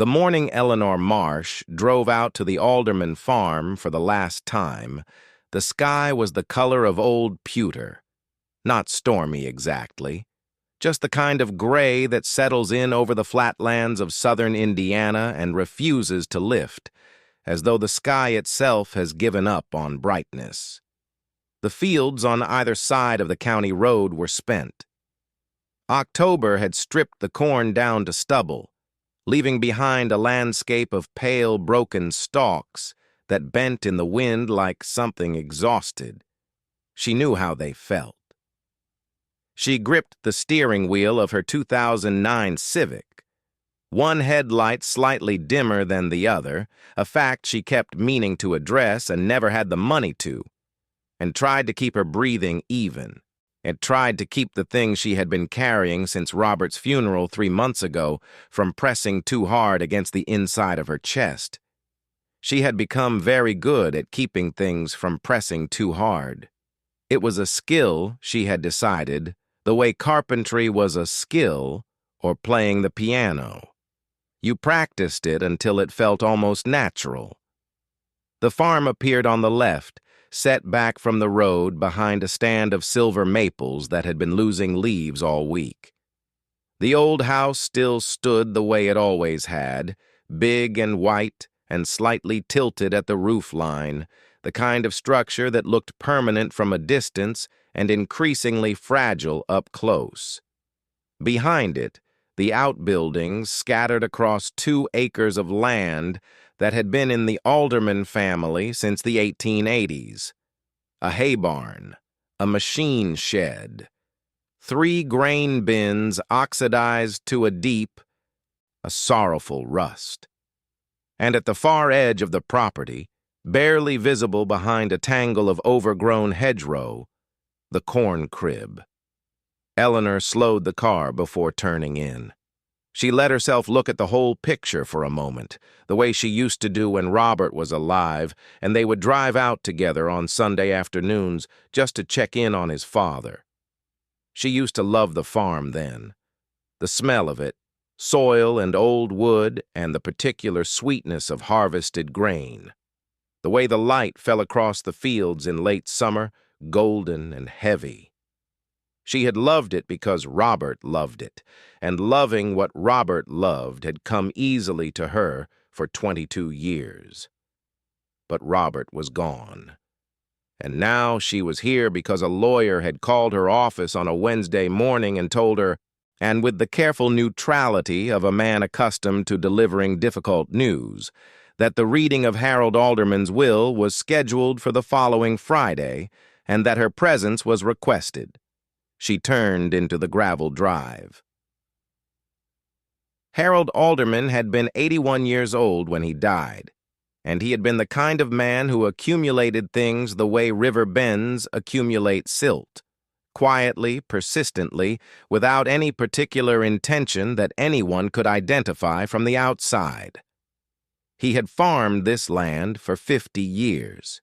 The morning Eleanor Marsh drove out to the Alderman farm for the last time, the sky was the color of old pewter. Not stormy exactly, just the kind of gray that settles in over the flatlands of southern Indiana and refuses to lift, as though the sky itself has given up on brightness. The fields on either side of the county road were spent. October had stripped the corn down to stubble, leaving behind a landscape of pale, broken stalks that bent in the wind like something exhausted. She knew how they felt. She gripped the steering wheel of her 2009 Civic, one headlight slightly dimmer than the other, a fact she kept meaning to address and never had the money to, and tried to keep her breathing even. It tried to keep the thing she had been carrying since Robert's funeral 3 months ago from pressing too hard against the inside of her chest. She had become very good at keeping things from pressing too hard. It was a skill, she had decided, the way carpentry was a skill or playing the piano. You practiced it until it felt almost natural. The farm appeared on the left, set back from the road behind a stand of silver maples that had been losing leaves all week. The old house still stood the way it always had, big and white and slightly tilted at the roof line, the kind of structure that looked permanent from a distance and increasingly fragile up close. Behind it, the outbuildings scattered across 2 acres of land that had been in the Alderman family since the 1880s. A hay barn, a machine shed, 3 grain bins oxidized to a deep, a sorrowful rust. And at the far edge of the property, barely visible behind a tangle of overgrown hedgerow, the corn crib. Eleanor slowed the car before turning in. She let herself look at the whole picture for a moment, the way she used to do when Robert was alive, and they would drive out together on Sunday afternoons just to check in on his father. She used to love the farm then. The smell of it, soil and old wood, and the particular sweetness of harvested grain. The way the light fell across the fields in late summer, golden and heavy. She had loved it because Robert loved it, and loving what Robert loved had come easily to her for 22 years. But Robert was gone. And now she was here because a lawyer had called her office on a Wednesday morning and told her, and with the careful neutrality of a man accustomed to delivering difficult news, that the reading of Harold Alderman's will was scheduled for the following Friday, and that her presence was requested. She turned into the gravel drive. Harold Alderman had been 81 years old when he died, and he had been the kind of man who accumulated things the way river bends accumulate silt, quietly, persistently, without any particular intention that anyone could identify from the outside. He had farmed this land for 50 years.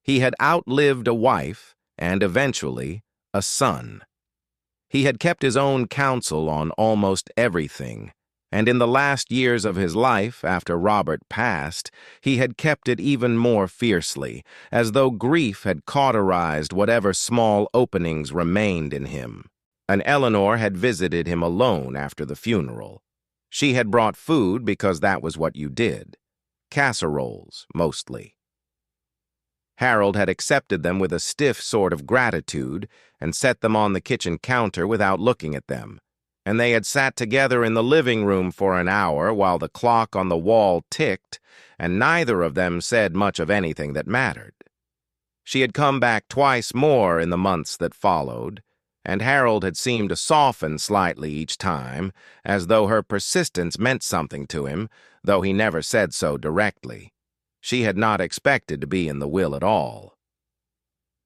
He had outlived a wife and, eventually, a son. He had kept his own counsel on almost everything, and in the last years of his life, after Robert passed, he had kept it even more fiercely, as though grief had cauterized whatever small openings remained in him. And Eleanor had visited him alone after the funeral. She had brought food because that was what you did. Casseroles, mostly. Harold had accepted them with a stiff sort of gratitude and set them on the kitchen counter without looking at them, and they had sat together in the living room for an hour while the clock on the wall ticked, and neither of them said much of anything that mattered. She had come back twice more in the months that followed, and Harold had seemed to soften slightly each time, as though her persistence meant something to him, though he never said so directly. She had not expected to be in the will at all.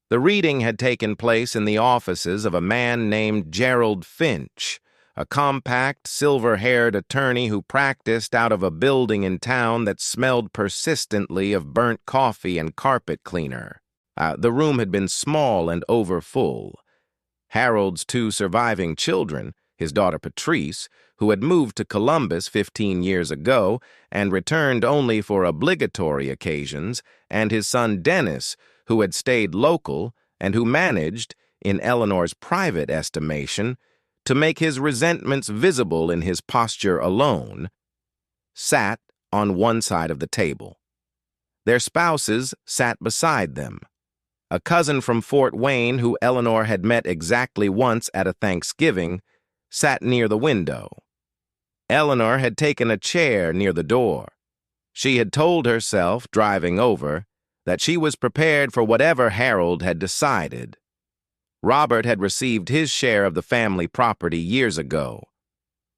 The reading had taken place in the offices of a man named Gerald Finch, a compact, silver-haired attorney who practiced out of a building in town that smelled persistently of burnt coffee and carpet cleaner. The room had been small and overfull. Harold's 2 surviving children, his daughter Patrice, who had moved to Columbus 15 years ago and returned only for obligatory occasions, and his son Dennis, who had stayed local and who managed, in Eleanor's private estimation, to make his resentments visible in his posture alone, sat on one side of the table. Their spouses sat beside them. A cousin from Fort Wayne, who Eleanor had met exactly once at a Thanksgiving, sat near the window. Eleanor had taken a chair near the door. She had told herself, driving over, that she was prepared for whatever Harold had decided. Robert had received his share of the family property years ago,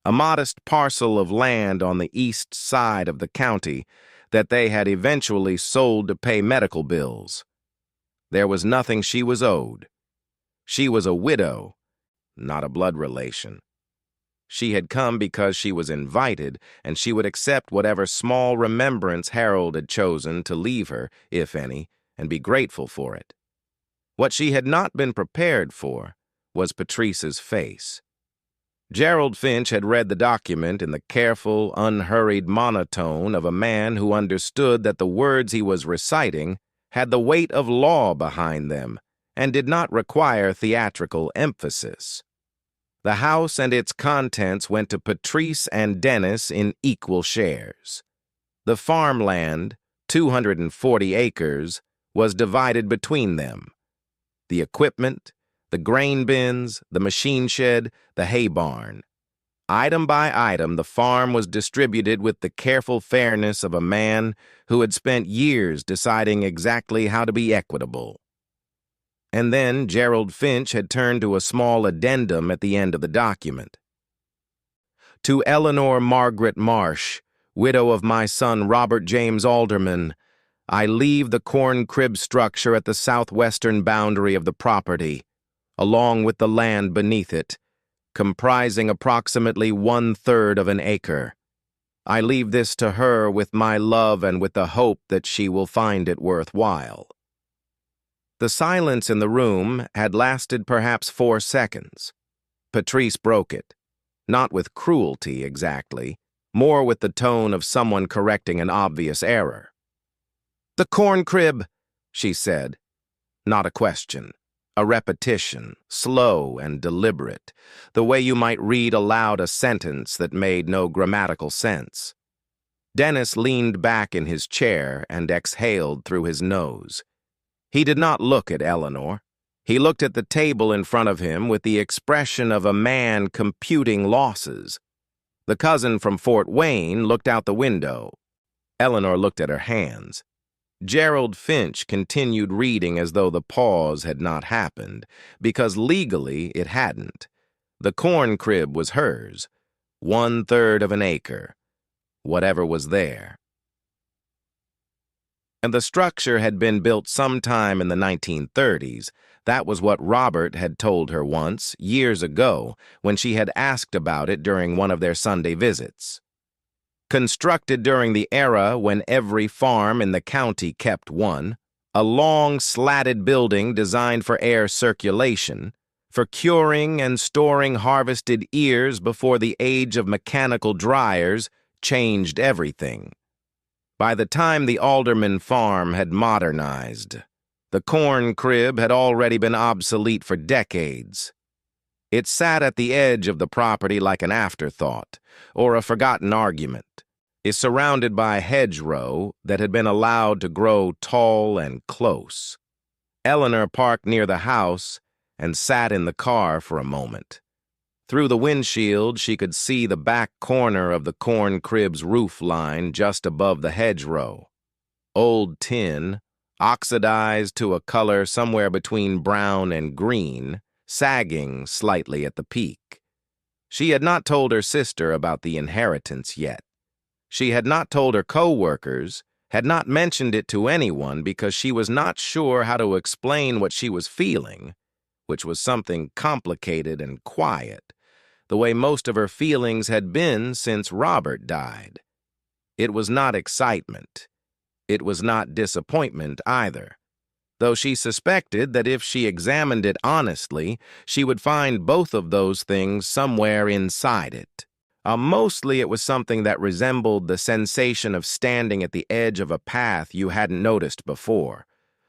a modest parcel of land on the east side of the county that they had eventually sold to pay medical bills. There was nothing she was owed. She was a widow, not a blood relation. She had come because she was invited, and she would accept whatever small remembrance Harold had chosen to leave her, if any, and be grateful for it. What she had not been prepared for was Patrice's face. Gerald Finch had read the document in the careful, unhurried monotone of a man who understood that the words he was reciting had the weight of law behind them and did not require theatrical emphasis. The house and its contents went to Patrice and Dennis in equal shares. The farmland, 240 acres, was divided between them. The equipment, the grain bins, the machine shed, the hay barn. Item by item, the farm was distributed with the careful fairness of a man who had spent years deciding exactly how to be equitable. And then Gerald Finch had turned to a small addendum at the end of the document. To Eleanor Margaret Marsh, widow of my son Robert James Alderman, I leave the corn crib structure at the southwestern boundary of the property, along with the land beneath it, comprising approximately 1/3 of an acre. I leave this to her with my love and with the hope that she will find it worthwhile. The silence in the room had lasted perhaps 4 seconds. Patrice broke it, not with cruelty exactly, more with the tone of someone correcting an obvious error. "The corn crib," she said. Not a question. A repetition, slow and deliberate, the way you might read aloud a sentence that made no grammatical sense. Dennis leaned back in his chair and exhaled through his nose. He did not look at Eleanor. He looked at the table in front of him with the expression of a man computing losses. The cousin from Fort Wayne looked out the window. Eleanor looked at her hands. Gerald Finch continued reading as though the pause had not happened, because legally it hadn't. The corn crib was hers, 1/3 of an acre, whatever was there. And the structure had been built sometime in the 1930s. That was what Robert had told her once, years ago, when she had asked about it during one of their Sunday visits. Constructed during the era when every farm in the county kept one, a long, slatted building designed for air circulation, for curing and storing harvested ears before the age of mechanical dryers changed everything. By the time the Alderman farm had modernized, the corn crib had already been obsolete for decades. It sat at the edge of the property like an afterthought, or a forgotten argument, is surrounded by a hedgerow that had been allowed to grow tall and close. Eleanor parked near the house and sat in the car for a moment. Through the windshield, she could see the back corner of the corn crib's roof line just above the hedgerow. Old tin, oxidized to a color somewhere between brown and green, sagging slightly at the peak. She had not told her sister about the inheritance yet. She had not told her co-workers, had not mentioned it to anyone because she was not sure how to explain what she was feeling, which was something complicated and quiet, the way most of her feelings had been since Robert died. It was not excitement. It was not disappointment either, though she suspected that if she examined it honestly, she would find both of those things somewhere inside it. Mostly it was something that resembled the sensation of standing at the edge of a path you hadn't noticed before,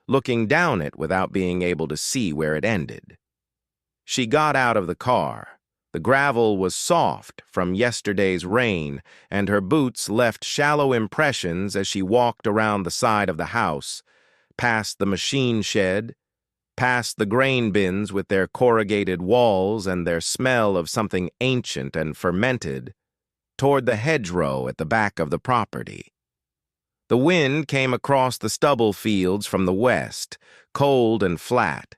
looking down it without being able to see where it ended. She got out of the car. The gravel was soft from yesterday's rain, and her boots left shallow impressions as she walked around the side of the house, past the machine shed, past the grain bins with their corrugated walls and their smell of something ancient and fermented, toward the hedgerow at the back of the property. The wind came across the stubble fields from the west, cold and flat,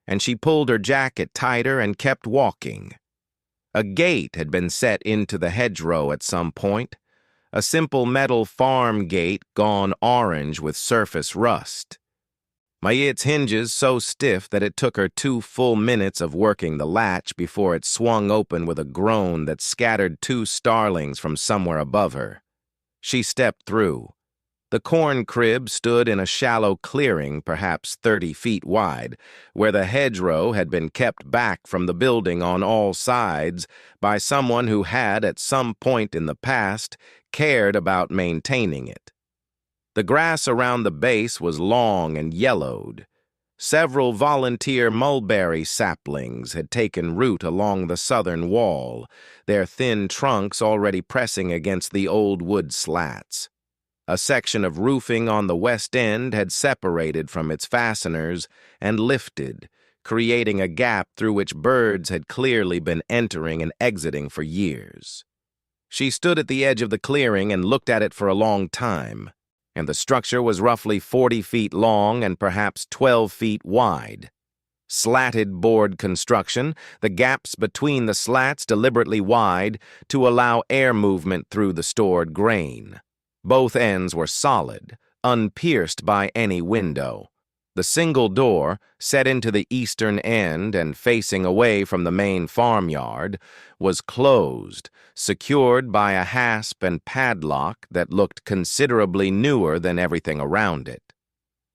and she pulled her jacket tighter and kept walking. A gate had been set into the hedgerow at some point, a simple metal farm gate gone orange with surface rust. Its hinges so stiff that it took her 2 full minutes of working the latch before it swung open with a groan that scattered 2 starlings from somewhere above her. She stepped through. The corn crib stood in a shallow clearing, perhaps 30 feet wide, where the hedgerow had been kept back from the building on all sides by someone who had, at some point in the past, cared about maintaining it. The grass around the base was long and yellowed. Several volunteer mulberry saplings had taken root along the southern wall, their thin trunks already pressing against the old wood slats. A section of roofing on the west end had separated from its fasteners and lifted, creating a gap through which birds had clearly been entering and exiting for years. She stood at the edge of the clearing and looked at it for a long time, and the structure was roughly 40 feet long and perhaps 12 feet wide. Slatted board construction, the gaps between the slats deliberately wide to allow air movement through the stored grain. Both ends were solid, unpierced by any window. The single door, set into the eastern end and facing away from the main farmyard, was closed, secured by a hasp and padlock that looked considerably newer than everything around it.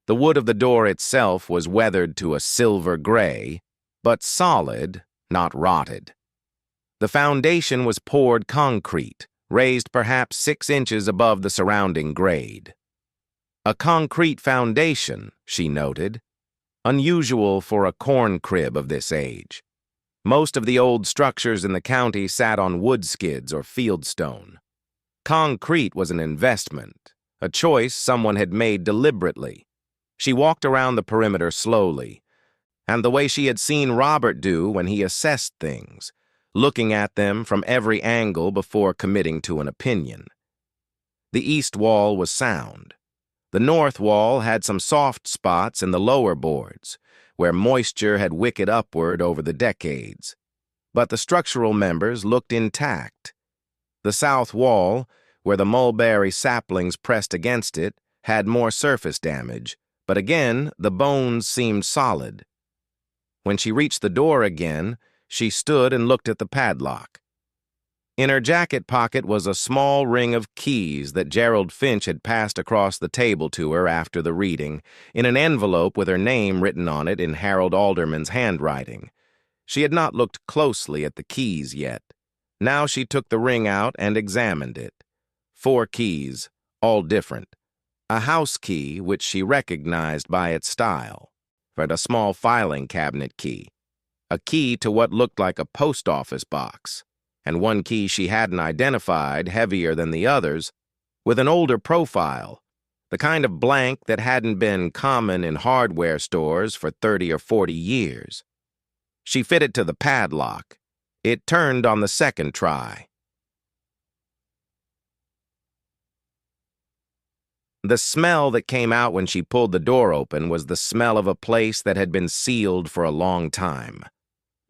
The wood of the door itself was weathered to a silver gray, but solid, not rotted. The foundation was poured concrete, raised perhaps 6 inches above the surrounding grade. A concrete foundation, she noted, unusual for a corn crib of this age. Most of the old structures in the county sat on wood skids or fieldstone. Concrete was an investment, a choice someone had made deliberately. She walked around the perimeter slowly, and the way she had seen Robert do when he assessed things, looking at them from every angle before committing to an opinion. The east wall was sound. The north wall had some soft spots in the lower boards, where moisture had wicked upward over the decades. But the structural members looked intact. The south wall, where the mulberry saplings pressed against it, had more surface damage, but again the bones seemed solid. When she reached the door again, she stood and looked at the padlock. In her jacket pocket was a small ring of keys that Gerald Finch had passed across the table to her after the reading, in an envelope with her name written on it in Harold Alderman's handwriting. She had not looked closely at the keys yet. Now she took the ring out and examined it. 4 keys, all different. A house key, which she recognized by its style, and a small filing cabinet key. A key to what looked like a post office box, and one key she hadn't identified, heavier than the others, with an older profile, the kind of blank that hadn't been common in hardware stores for 30 or 40 years. She fit it to the padlock. It turned on the second try. The smell that came out when she pulled the door open was the smell of a place that had been sealed for a long time.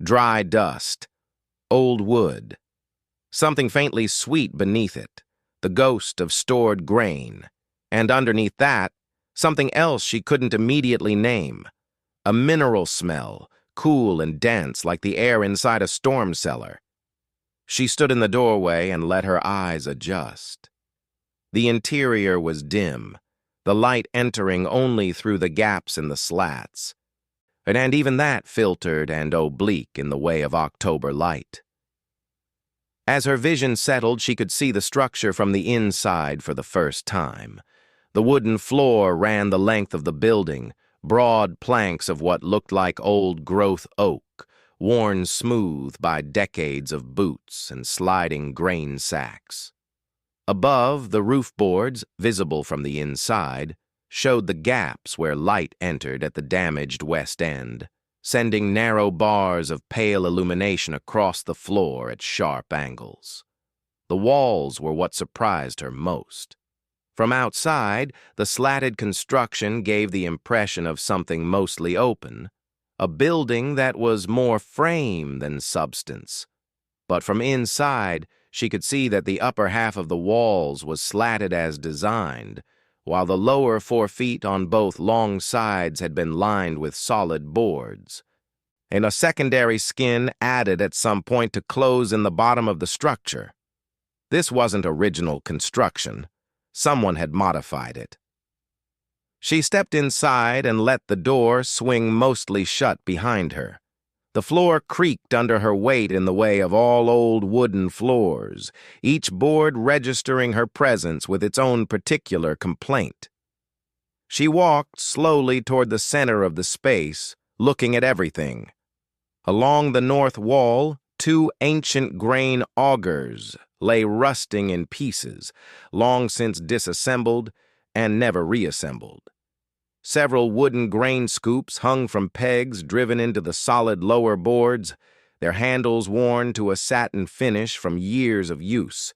Dry dust, old wood, something faintly sweet beneath it, the ghost of stored grain, and underneath that, something else she couldn't immediately name, a mineral smell, cool and dense like the air inside a storm cellar. She stood in the doorway and let her eyes adjust. The interior was dim, the light entering only through the gaps in the slats, and even that filtered and oblique in the way of October light. As her vision settled, she could see the structure from the inside for the first time. The wooden floor ran the length of the building, broad planks of what looked like old-growth oak, worn smooth by decades of boots and sliding grain sacks. Above, the roof boards, visible from the inside, showed the gaps where light entered at the damaged west end, sending narrow bars of pale illumination across the floor at sharp angles. The walls were what surprised her most. From outside, the slatted construction gave the impression of something mostly open, a building that was more frame than substance. But from inside, she could see that the upper half of the walls was slatted as designed, while the lower 4 feet on both long sides had been lined with solid boards, and a secondary skin added at some point to close in the bottom of the structure. This wasn't original construction. Someone had modified it. She stepped inside and let the door swing mostly shut behind her. The floor creaked under her weight in the way of all old wooden floors, each board registering her presence with its own particular complaint. She walked slowly toward the center of the space, looking at everything. Along the north wall, 2 ancient grain augers lay rusting in pieces, long since disassembled and never reassembled. Several wooden grain scoops hung from pegs driven into the solid lower boards, their handles worn to a satin finish from years of use.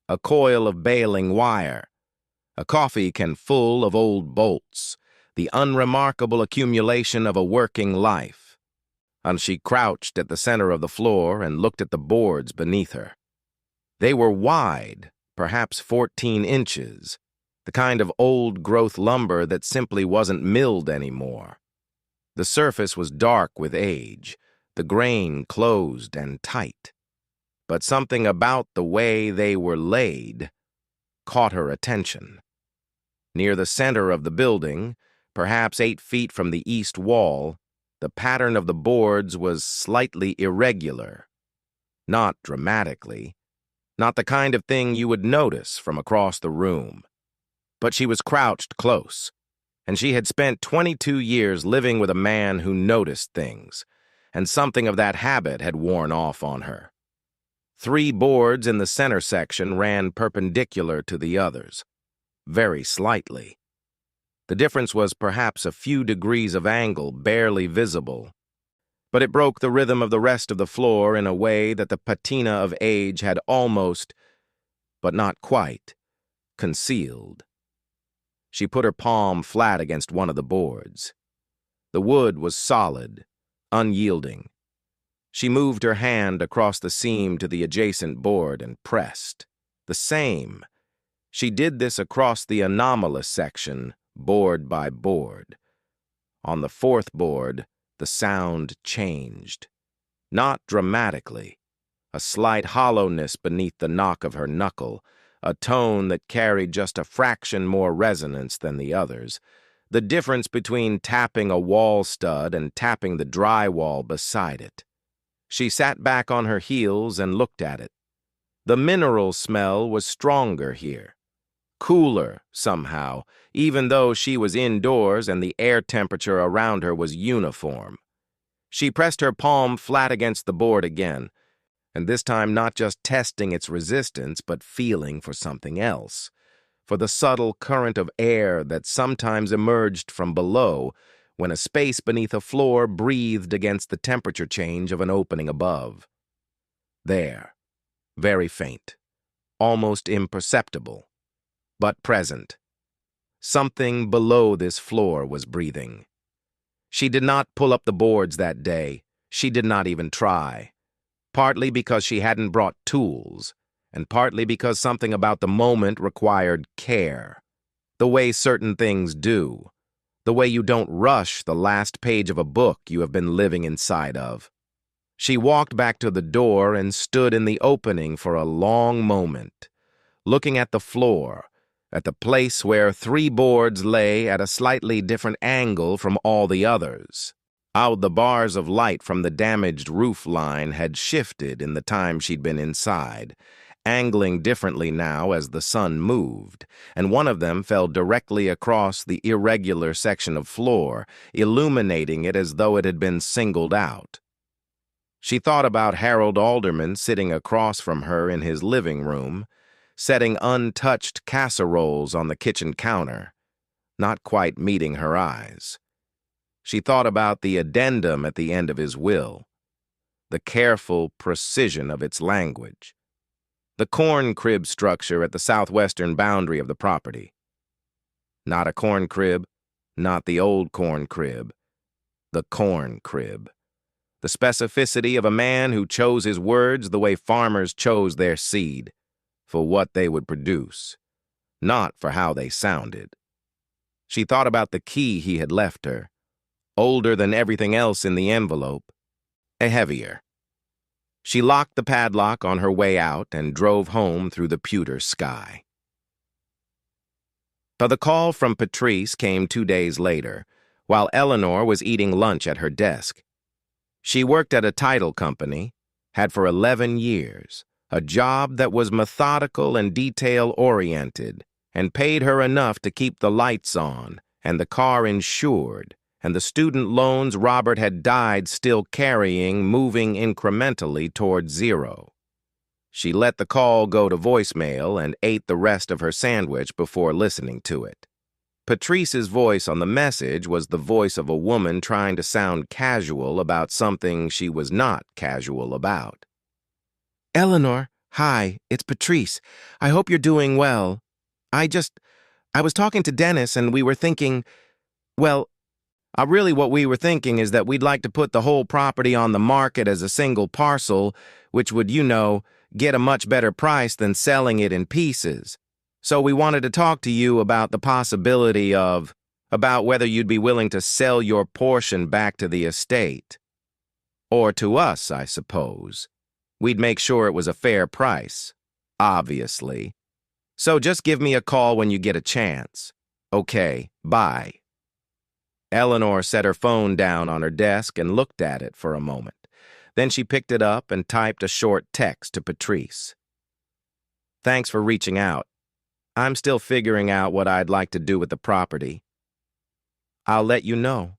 A coil of baling wire, a coffee can full of old bolts, the unremarkable accumulation of a working life. And she crouched at the center of the floor and looked at the boards beneath her. They were wide, perhaps 14 inches, the kind of old-growth lumber that simply wasn't milled anymore. The surface was dark with age, the grain closed and tight. But something about the way they were laid caught her attention. Near the center of the building, perhaps 8 feet from the east wall, the pattern of the boards was slightly irregular. Not dramatically, not the kind of thing you would notice from across the room. But she was crouched close, and she had spent 22 years living with a man who noticed things, and something of that habit had worn off on her. 3 boards in the center section ran perpendicular to the others, very slightly. The difference was perhaps a few degrees of angle barely visible, but it broke the rhythm of the rest of the floor in a way that the patina of age had almost, but not quite, concealed. She put her palm flat against one of the boards. The wood was solid, unyielding. She moved her hand across the seam to the adjacent board and pressed. The same. She did this across the anomalous section, board by board. On the 4th board, the sound changed. Not dramatically. A slight hollowness beneath the knock of her knuckle, a tone that carried just a fraction more resonance than the others, the difference between tapping a wall stud and tapping the drywall beside it. She sat back on her heels and looked at it. The mineral smell was stronger here, cooler somehow, even though she was indoors and the air temperature around her was uniform. She pressed her palm flat against the board again, and this time not just testing its resistance, but feeling for something else, for the subtle current of air that sometimes emerged from below when a space beneath a floor breathed against the temperature change of an opening above. There, very faint, almost imperceptible, but present. Something below this floor was breathing. She did not pull up the boards that day. She did not even try. Partly because she hadn't brought tools, and partly because something about the moment required care. The way certain things do. The way you don't rush the last page of a book you have been living inside of. She walked back to the door and stood in the opening for a long moment, looking at the floor, at the place where 3 boards lay at a slightly different angle from all the others. How the bars of light from the damaged roof line had shifted in the time she'd been inside, angling differently now as the sun moved, and one of them fell directly across the irregular section of floor, illuminating it as though it had been singled out. She thought about Harold Alderman sitting across from her in his living room, setting untouched casseroles on the kitchen counter, not quite meeting her eyes. She thought about the addendum at the end of his will, the careful precision of its language, the corn crib structure at the southwestern boundary of the property. Not a corn crib, not the old corn crib, the corn crib. The specificity of a man who chose his words the way farmers chose their seed, for what they would produce, not for how they sounded. She thought about the key he had left her, older than everything else in the envelope, heavier. She locked the padlock on her way out and drove home through the pewter sky. But the call from Patrice came 2 days later, while Eleanor was eating lunch at her desk. She worked at a title company, had for 11 years, a job that was methodical and detail-oriented, and paid her enough to keep the lights on and the car insured, and the student loans Robert had died still carrying moving incrementally toward zero. She let the call go to voicemail and ate the rest of her sandwich before listening to it. Patrice's voice on the message was the voice of a woman trying to sound casual about something she was not casual about. "Eleanor, hi, it's Patrice. I hope you're doing well. I was talking to Dennis and we were thinking, well, really what we were thinking is that we'd like to put the whole property on the market as a single parcel, which would, get a much better price than selling it in pieces. So we wanted to talk to you about the possibility about whether you'd be willing to sell your portion back to the estate. Or to us, I suppose. We'd make sure it was a fair price, obviously. So just give me a call when you get a chance. Okay, bye." Eleanor set her phone down on her desk and looked at it for a moment. Then she picked it up and typed a short text to Patrice. "Thanks for reaching out. I'm still figuring out what I'd like to do with the property. I'll let you know."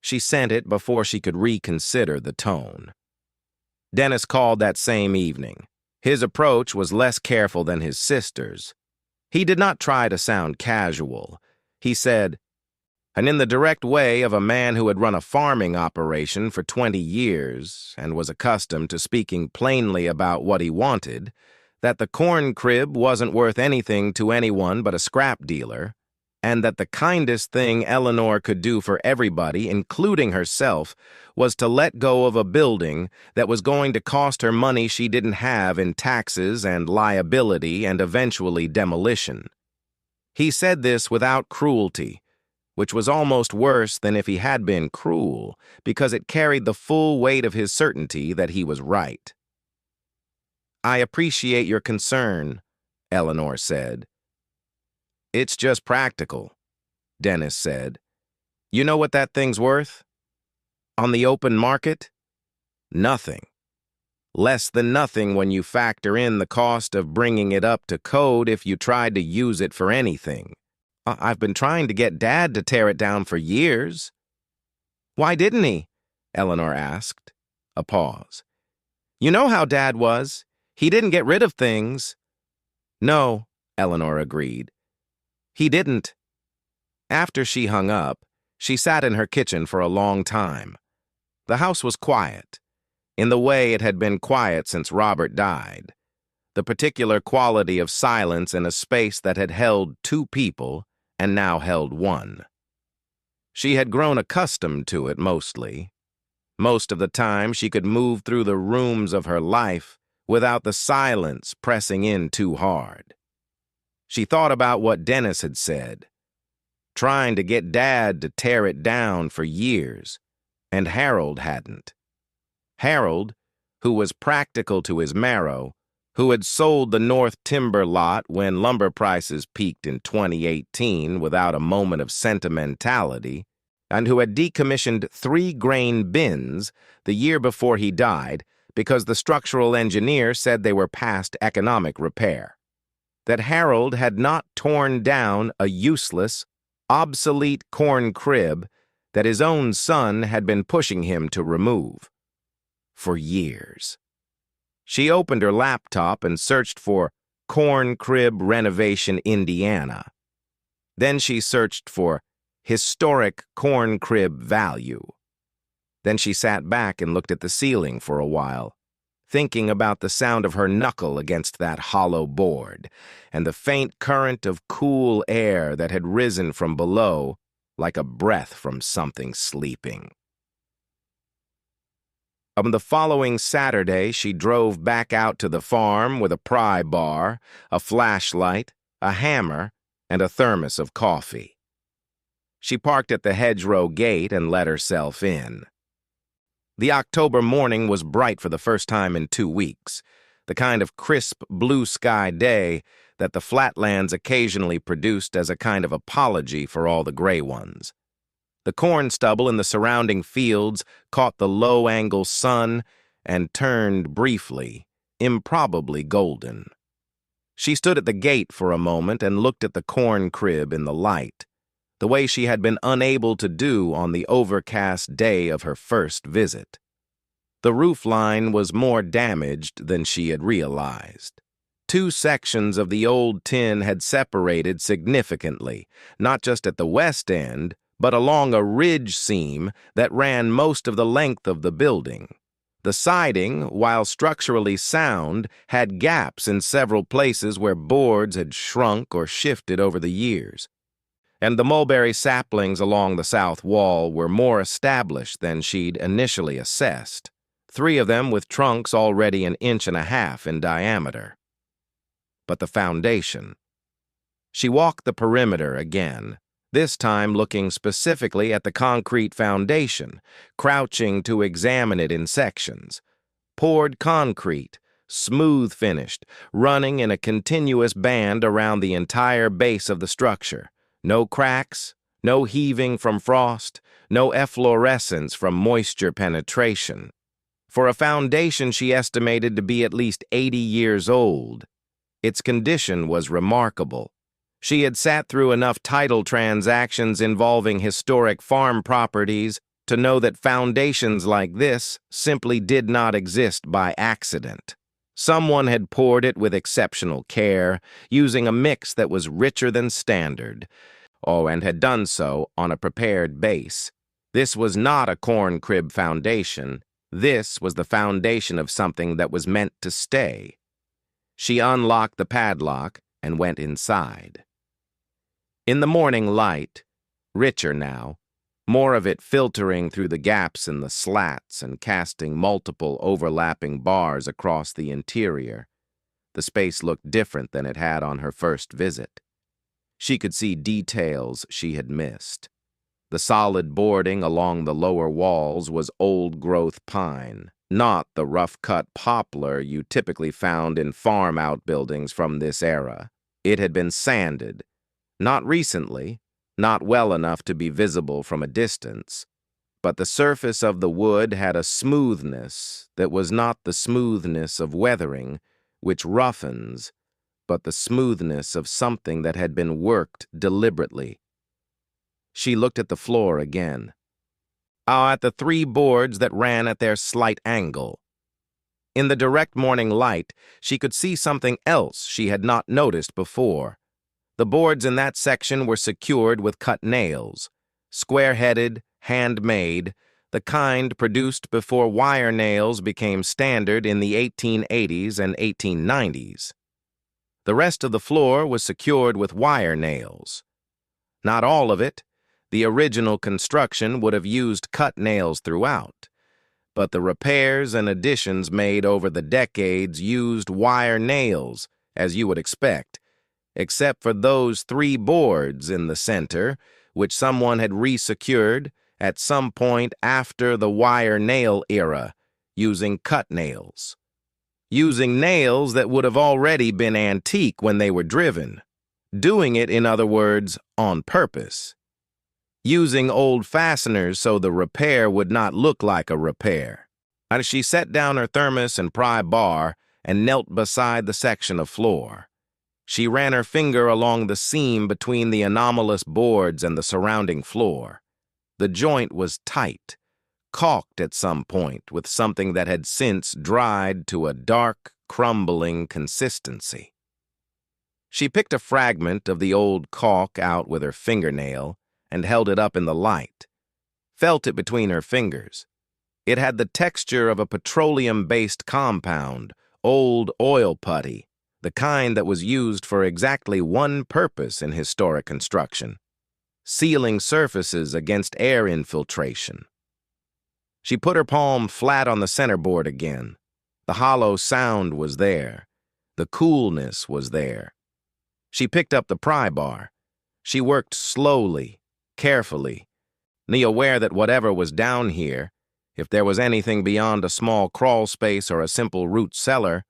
She sent it before she could reconsider the tone. Dennis called that same evening. His approach was less careful than his sister's. He did not try to sound casual. He said, and in the direct way of a man who had run a farming operation for 20 years and was accustomed to speaking plainly about what he wanted, that the corn crib wasn't worth anything to anyone but a scrap dealer, and that the kindest thing Eleanor could do for everybody, including herself, was to let go of a building that was going to cost her money she didn't have in taxes and liability and eventually demolition. He said this without cruelty, which was almost worse than if he had been cruel, because it carried the full weight of his certainty that he was right. "I appreciate your concern," Eleanor said. "It's just practical," Dennis said. "You know what that thing's worth? On the open market? Nothing. Less than nothing when you factor in the cost of bringing it up to code if you tried to use it for anything. I've been trying to get Dad to tear it down for years." "Why didn't he?" Eleanor asked. A pause. "You know how Dad was. He didn't get rid of things." "No," Eleanor agreed. "He didn't." After she hung up, she sat in her kitchen for a long time. The house was quiet, in the way it had been quiet since Robert died. The particular quality of silence in a space that had held 2 people and now held 1. She had grown accustomed to it mostly. Most of the time she could move through the rooms of her life without the silence pressing in too hard. She thought about what Dennis had said, trying to get Dad to tear it down for years, and Harold hadn't. Harold, who was practical to his marrow, who had sold the North Timber lot when lumber prices peaked in 2018 without a moment of sentimentality, and who had decommissioned 3-grain bins the year before he died because the structural engineer said they were past economic repair. That Harold had not torn down a useless, obsolete corn crib that his own son had been pushing him to remove. For years. She opened her laptop and searched for Corn Crib Renovation, Indiana. Then she searched for historic corn crib value. Then she sat back and looked at the ceiling for a while, thinking about the sound of her knuckle against that hollow board and the faint current of cool air that had risen from below like a breath from something sleeping. On the following Saturday, she drove back out to the farm with a pry bar, a flashlight, a hammer, and a thermos of coffee. She parked at the hedgerow gate and let herself in. The October morning was bright for the first time in 2 weeks, the kind of crisp blue sky day that the flatlands occasionally produced as a kind of apology for all the gray ones. The corn stubble in the surrounding fields caught the low-angle sun and turned briefly, improbably golden. She stood at the gate for a moment and looked at the corn crib in the light, the way she had been unable to do on the overcast day of her first visit. The roof line was more damaged than she had realized. 2 sections of the old tin had separated significantly, not just at the west end, but along a ridge seam that ran most of the length of the building. The siding, while structurally sound, had gaps in several places where boards had shrunk or shifted over the years. And the mulberry saplings along the south wall were more established than she'd initially assessed, 3 of them with trunks already 1.5 inches in diameter. But the foundation. She walked the perimeter again, this time looking specifically at the concrete foundation, crouching to examine it in sections. Poured concrete, smooth finished, running in a continuous band around the entire base of the structure. No cracks, no heaving from frost, no efflorescence from moisture penetration. For a foundation she estimated to be at least 80 years old, its condition was remarkable. She had sat through enough title transactions involving historic farm properties to know that foundations like this simply did not exist by accident. Someone had poured it with exceptional care, using a mix that was richer than standard, and had done so on a prepared base. This was not a corn crib foundation. This was the foundation of something that was meant to stay. She unlocked the padlock and went inside. In the morning light, richer now, more of it filtering through the gaps in the slats and casting multiple overlapping bars across the interior, the space looked different than it had on her first visit. She could see details she had missed. The solid boarding along the lower walls was old-growth pine, not the rough-cut poplar you typically found in farm outbuildings from this era. It had been sanded, not recently, not well enough to be visible from a distance, but the surface of the wood had a smoothness that was not the smoothness of weathering, which roughens, but the smoothness of something that had been worked deliberately. She looked at the floor again. At the 3 boards that ran at their slight angle. In the direct morning light, she could see something else she had not noticed before. The boards in that section were secured with cut nails, square-headed, handmade, the kind produced before wire nails became standard in the 1880s and 1890s. The rest of the floor was secured with wire nails. Not all of it. The original construction would have used cut nails throughout, but the repairs and additions made over the decades used wire nails, as you would expect, except for those 3 boards in the center, which someone had resecured at some point after the wire nail era, using cut nails. Using nails that would have already been antique when they were driven. Doing it, in other words, on purpose. using old fasteners so the repair would not look like a repair. And she set down her thermos and pry bar and knelt beside the section of floor. She ran her finger along the seam between the anomalous boards and the surrounding floor. The joint was tight, caulked at some point with something that had since dried to a dark, crumbling consistency. She picked a fragment of the old caulk out with her fingernail and held it up in the light, felt it between her fingers. It had the texture of a petroleum-based compound, old oil putty, the kind that was used for exactly one purpose in historic construction: sealing surfaces against air infiltration. She put her palm flat on the centerboard again. The hollow sound was there. The coolness was there. She picked up the pry bar. She worked slowly, carefully, aware that whatever was down here, if there was anything beyond a small crawl space or a simple root cellar,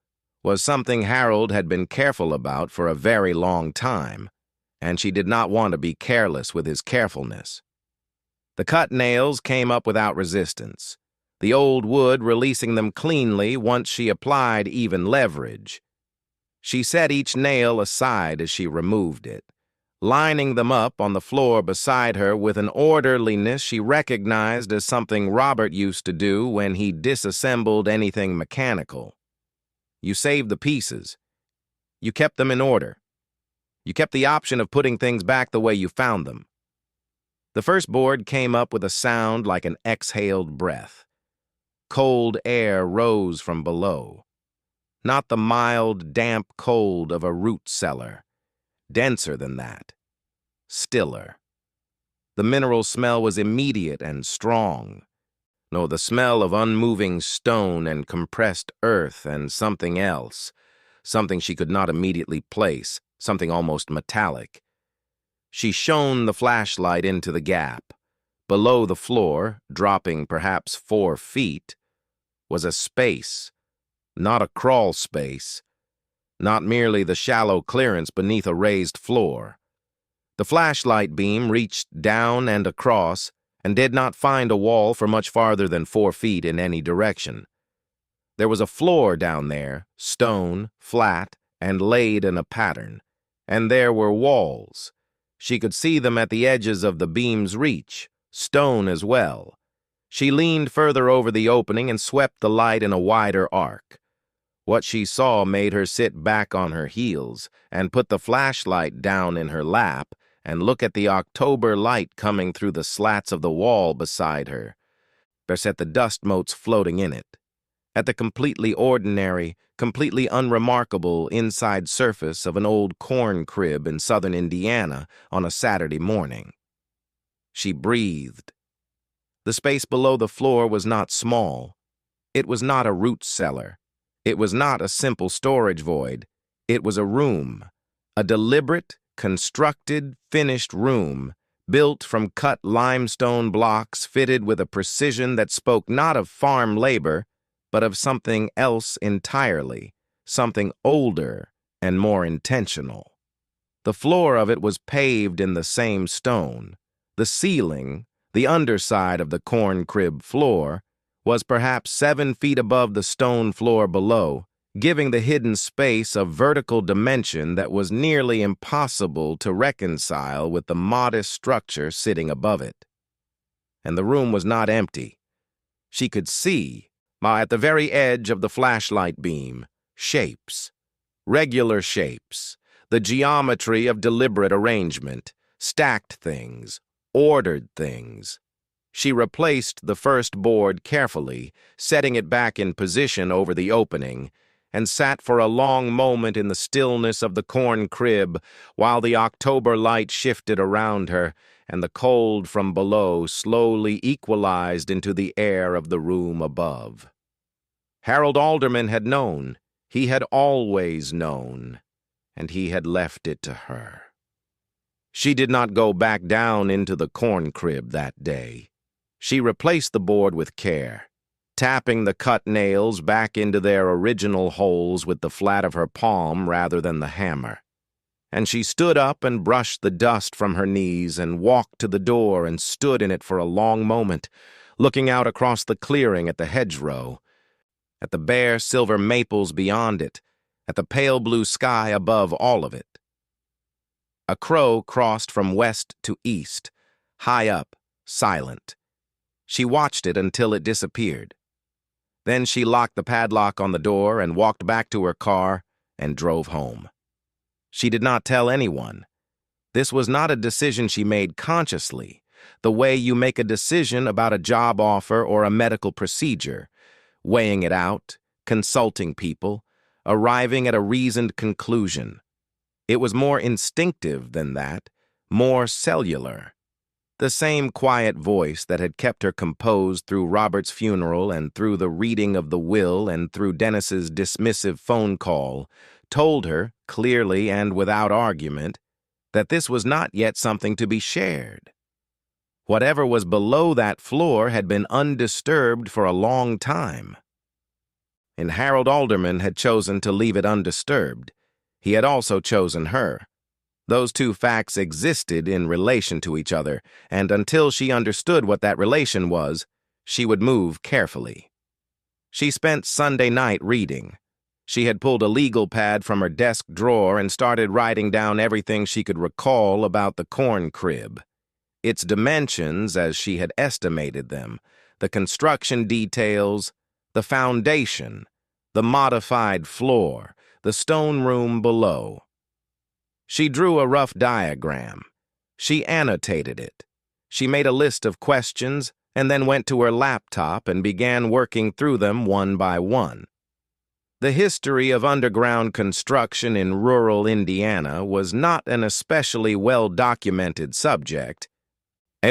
was something Harold had been careful about for a very long time, and she did not want to be careless with his carefulness. The cut nails came up without resistance, the old wood releasing them cleanly once she applied even leverage. She set each nail aside as she removed it, lining them up on the floor beside her with an orderliness she recognized as something Robert used to do when he disassembled anything mechanical. You saved the pieces. You kept them in order. You kept the option of putting things back the way you found them. The first board came up with a sound like an exhaled breath. Cold air rose from below. Not the mild, damp cold of a root cellar. Denser than that. Stiller. The mineral smell was immediate and strong. No, the smell of unmoving stone and compressed earth and something else, something she could not immediately place, something almost metallic. She shone the flashlight into the gap. Below the floor, dropping perhaps 4 feet, was a space, not a crawl space, not merely the shallow clearance beneath a raised floor. The flashlight beam reached down and across, and did not find a wall for much farther than 4 feet in any direction. There was a floor down there, stone, flat, and laid in a pattern, and there were walls. She could see them at the edges of the beam's reach, stone as well. She leaned further over the opening and swept the light in a wider arc. What she saw made her sit back on her heels and put the flashlight down in her lap and look at the October light coming through the slats of the wall beside her, at the dust motes floating in it, at the completely ordinary, completely unremarkable inside surface of an old corn crib in southern Indiana on a Saturday morning. She breathed. The space below the floor was not small. It was not a root cellar. It was not a simple storage void. It was a room, a deliberate, constructed, finished room, built from cut limestone blocks fitted with a precision that spoke not of farm labor, but of something else entirely, something older and more intentional. The floor of it was paved in the same stone. The ceiling, the underside of the corn crib floor, was perhaps 7 feet above the stone floor below, giving the hidden space a vertical dimension that was nearly impossible to reconcile with the modest structure sitting above it. And the room was not empty. She could see, at the very edge of the flashlight beam, shapes, regular shapes, the geometry of deliberate arrangement, stacked things, ordered things. She replaced the first board carefully, setting it back in position over the opening, and sat for a long moment in the stillness of the corn crib while the October light shifted around her and the cold from below slowly equalized into the air of the room above. Harold Alderman had known. He had always known, and he had left it to her. She did not go back down into the corn crib that day. She replaced the board with care, tapping the cut nails back into their original holes with the flat of her palm rather than the hammer. and she stood up and brushed the dust from her knees and walked to the door and stood in it for a long moment, looking out across the clearing at the hedgerow, at the bare silver maples beyond it, at the pale blue sky above all of it. A crow crossed from west to east, high up, silent. She watched it until it disappeared. Then she locked the padlock on the door and walked back to her car and drove home. She did not tell anyone. This was not a decision she made consciously, the way you make a decision about a job offer or a medical procedure, weighing it out, consulting people, arriving at a reasoned conclusion. It was more instinctive than that, more cellular. The same quiet voice that had kept her composed through Robert's funeral and through the reading of the will and through Dennis's dismissive phone call told her, clearly and without argument, that this was not yet something to be shared. Whatever was below that floor had been undisturbed for a long time. And Harold Alderman had chosen to leave it undisturbed. He had also chosen her. Those two facts existed in relation to each other, and until she understood what that relation was, she would move carefully. She spent Sunday night reading. She had pulled a legal pad from her desk drawer and started writing down everything she could recall about the corn crib. Its dimensions as she had estimated them, the construction details, the foundation, the modified floor, the stone room below. She drew a rough diagram. She annotated it. She made a list of questions and then went to her laptop and began working through them one by one. The history of underground construction in rural Indiana was not an especially well-documented subject,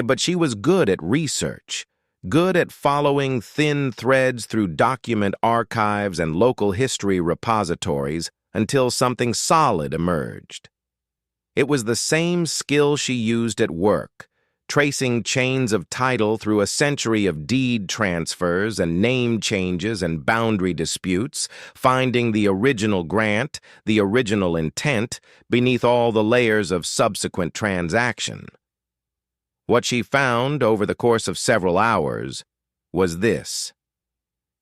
but she was good at research, good at following thin threads through document archives and local history repositories until something solid emerged. It was the same skill she used at work, tracing chains of title through a century of deed transfers and name changes and boundary disputes, finding the original grant, the original intent, beneath all the layers of subsequent transaction. What she found over the course of several hours was this.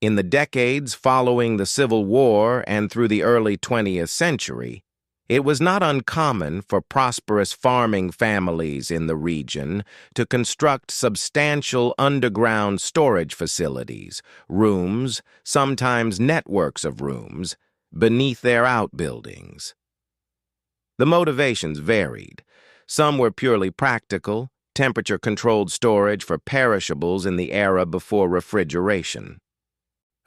In the decades following the Civil War and through the early 20th century, it was not uncommon for prosperous farming families in the region to construct substantial underground storage facilities, rooms, sometimes networks of rooms, beneath their outbuildings. The motivations varied. Some were purely practical, temperature-controlled storage for perishables in the era before refrigeration.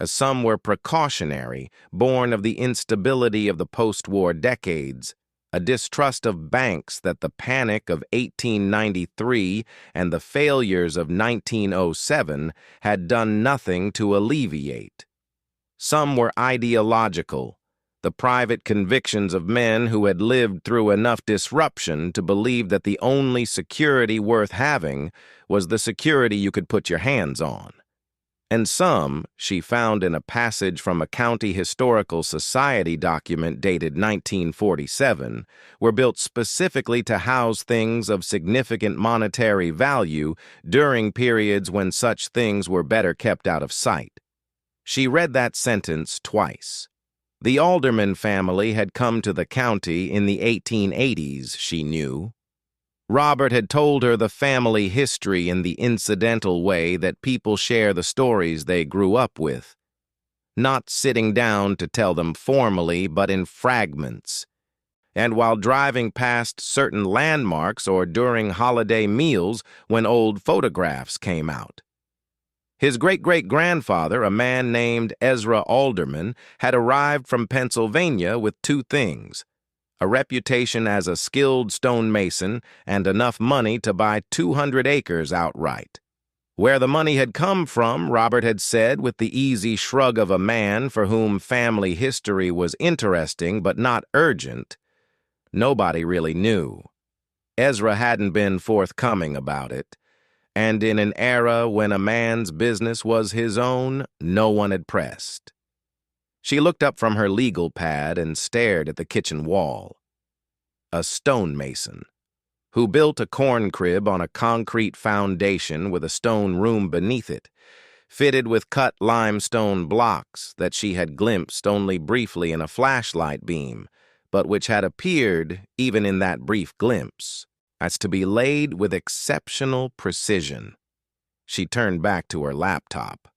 Some were precautionary, born of the instability of the post-war decades, a distrust of banks that the panic of 1893 and the failures of 1907 had done nothing to alleviate. Some were ideological, the private convictions of men who had lived through enough disruption to believe that the only security worth having was the security you could put your hands on. And some, she found in a passage from a County Historical Society document dated 1947, were built specifically to house things of significant monetary value during periods when such things were better kept out of sight. She read that sentence twice. The Alderman family had come to the county in the 1880s, she knew. Robert had told her the family history in the incidental way that people share the stories they grew up with, not sitting down to tell them formally, but in fragments, and while driving past certain landmarks or during holiday meals when old photographs came out. His great-great-grandfather, a man named Ezra Alderman, had arrived from Pennsylvania with two things: a reputation as a skilled stonemason, and enough money to buy 200 acres outright. Where the money had come from, Robert had said with the easy shrug of a man for whom family history was interesting but not urgent, nobody really knew. Ezra hadn't been forthcoming about it, and in an era when a man's business was his own, no one had pressed. She looked up from her legal pad and stared at the kitchen wall. a stonemason, who built a corn crib on a concrete foundation with a stone room beneath it, fitted with cut limestone blocks that she had glimpsed only briefly in a flashlight beam, but which had appeared, even in that brief glimpse, as to be laid with exceptional precision. She turned back to her laptop.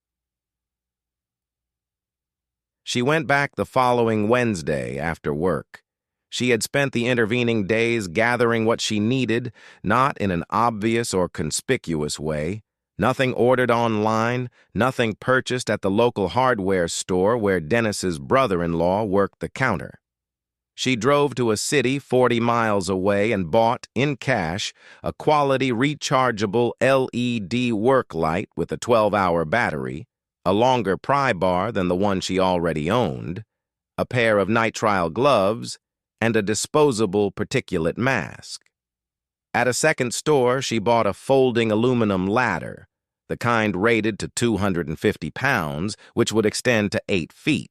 She went back the following Wednesday after work. She had spent the intervening days gathering what she needed, not in an obvious or conspicuous way. Nothing ordered online, nothing purchased at the local hardware store where Dennis's brother-in-law worked the counter. She drove to a city 40 miles away and bought, in cash, a quality rechargeable LED work light with a 12-hour battery, a longer pry bar than the one she already owned, a pair of nitrile gloves, and a disposable particulate mask. At a second store, she bought a folding aluminum ladder, the kind rated to 250 pounds, which would extend to 8 feet.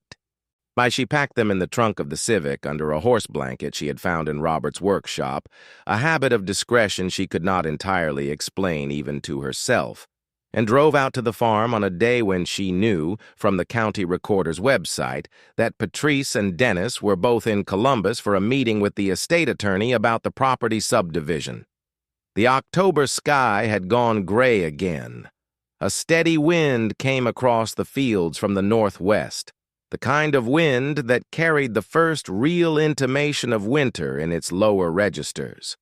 She packed them in the trunk of the Civic under a horse blanket she had found in Robert's workshop, a habit of discretion she could not entirely explain even to herself, and drove out to the farm on a day when she knew, from the county recorder's website, that Patrice and Dennis were both in Columbus for a meeting with the estate attorney about the property subdivision. The October sky had gone gray again. A steady wind came across the fields from the northwest, the kind of wind that carried the first real intimation of winter in its lower registers.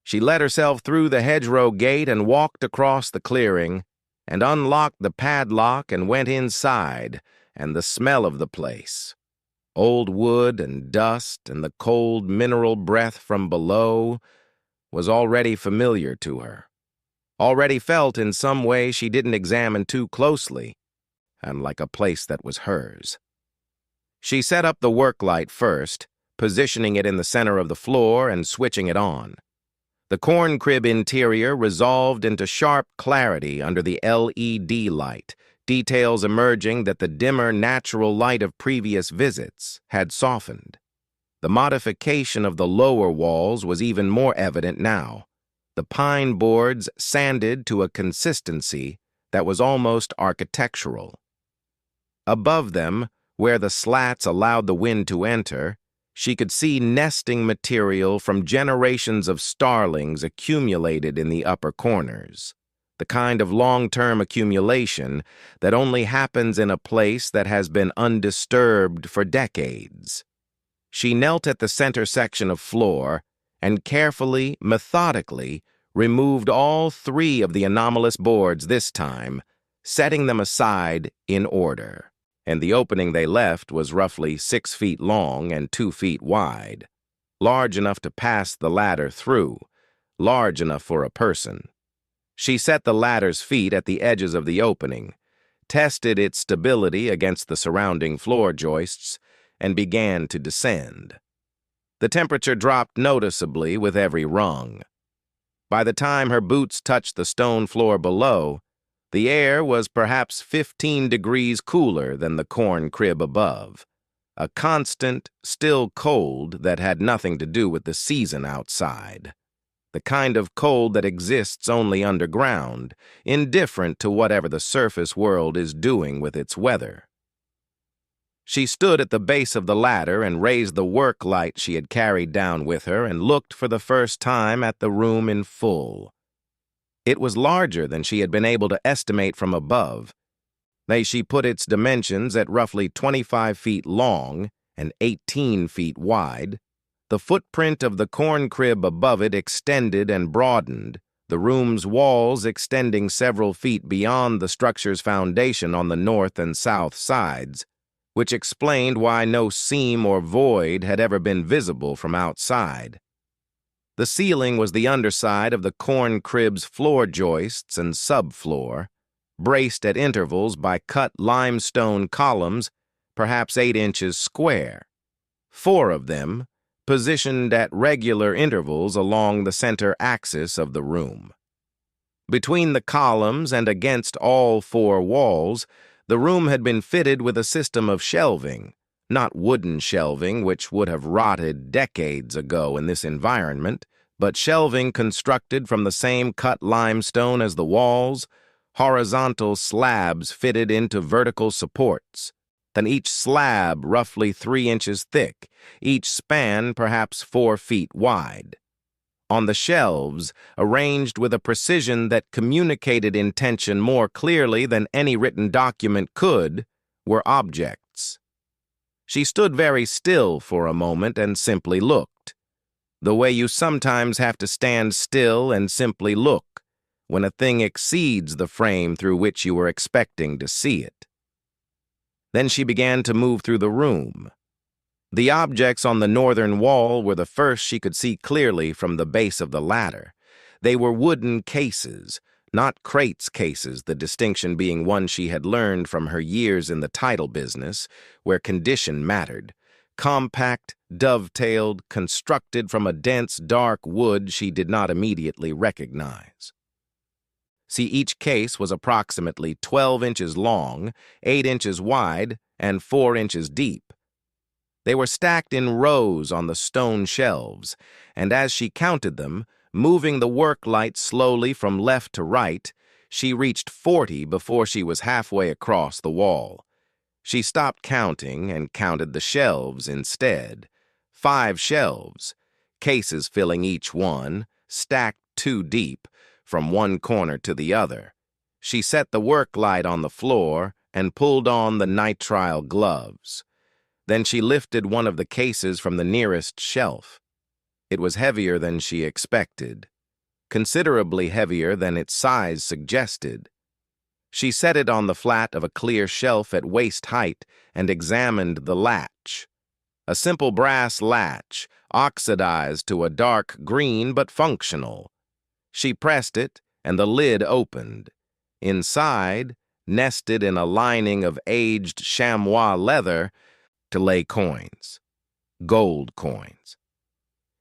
She let herself through the hedgerow gate and walked across the clearing, and unlocked the padlock and went inside, and the smell of the place, old wood and dust and the cold mineral breath from below, was already familiar to her, already felt in some way she didn't examine too closely, and like a place that was hers. She set up the work light first, positioning it in the center of the floor and switching it on. The corn crib interior resolved into sharp clarity under the LED light, details emerging that the dimmer natural light of previous visits had softened. The modification of the lower walls was even more evident now, the pine boards sanded to a consistency that was almost architectural. Above them, where the slats allowed the wind to enter, she could see nesting material from generations of starlings accumulated in the upper corners, the kind of long-term accumulation that only happens in a place that has been undisturbed for decades. She knelt at the center section of floor and carefully, methodically, removed all 3 of the anomalous boards this time, setting them aside in order. And the opening they left was roughly 6 feet long and 2 feet wide, large enough to pass the ladder through, large enough for a person. She set the ladder's feet at the edges of the opening, tested its stability against the surrounding floor joists, and began to descend. The temperature dropped noticeably with every rung. By the time her boots touched the stone floor below, the air was perhaps 15 degrees cooler than the corn crib above, a constant, still cold that had nothing to do with the season outside, the kind of cold that exists only underground, indifferent to whatever the surface world is doing with its weather. She stood at the base of the ladder and raised the work light she had carried down with her and looked for the first time at the room in full. It was larger than she had been able to estimate from above. She put its dimensions at roughly 25 feet long and 18 feet wide. The footprint of the corn crib above it extended and broadened, the room's walls extending several feet beyond the structure's foundation on the north and south sides, which explained why no seam or void had ever been visible from outside. The ceiling was the underside of the corn crib's floor joists and subfloor, braced at intervals by cut limestone columns, perhaps 8 inches square, 4 of them positioned at regular intervals along the center axis of the room. Between the columns and against all 4 walls, the room had been fitted with a system of shelving, Not wooden shelving, which would have rotted decades ago in this environment, but shelving constructed from the same cut limestone as the walls, horizontal slabs fitted into vertical supports. Then each slab roughly 3 inches thick, each span perhaps 4 feet wide. On the shelves, arranged with a precision that communicated intention more clearly than any written document could, were objects. She stood very still for a moment and simply looked, the way you sometimes have to stand still and simply look when a thing exceeds the frame through which you were expecting to see it. Then she began to move through the room. The objects on the northern wall were the first she could see clearly from the base of the ladder. They were wooden cases, not crates cases, the distinction being one she had learned from her years in the title business, where condition mattered. Compact, dovetailed, constructed from a dense, dark wood she did not immediately recognize. See, each case was approximately 12 inches long, 8 inches wide, and 4 inches deep. They were stacked in rows on the stone shelves, and as she counted them, moving the work light slowly from left to right, she reached 40 before she was halfway across the wall. She stopped counting and counted the shelves instead. 5 shelves, cases filling each one, stacked 2 deep, from one corner to the other. She set the work light on the floor and pulled on the nitrile gloves. Then she lifted one of the cases from the nearest shelf. It was heavier than she expected, considerably heavier than its size suggested. She set it on the flat of a clear shelf at waist height and examined the latch. A simple brass latch, oxidized to a dark green but functional. She pressed it, and the lid opened. Inside, nested in a lining of aged chamois leather, to lay coins. Gold coins.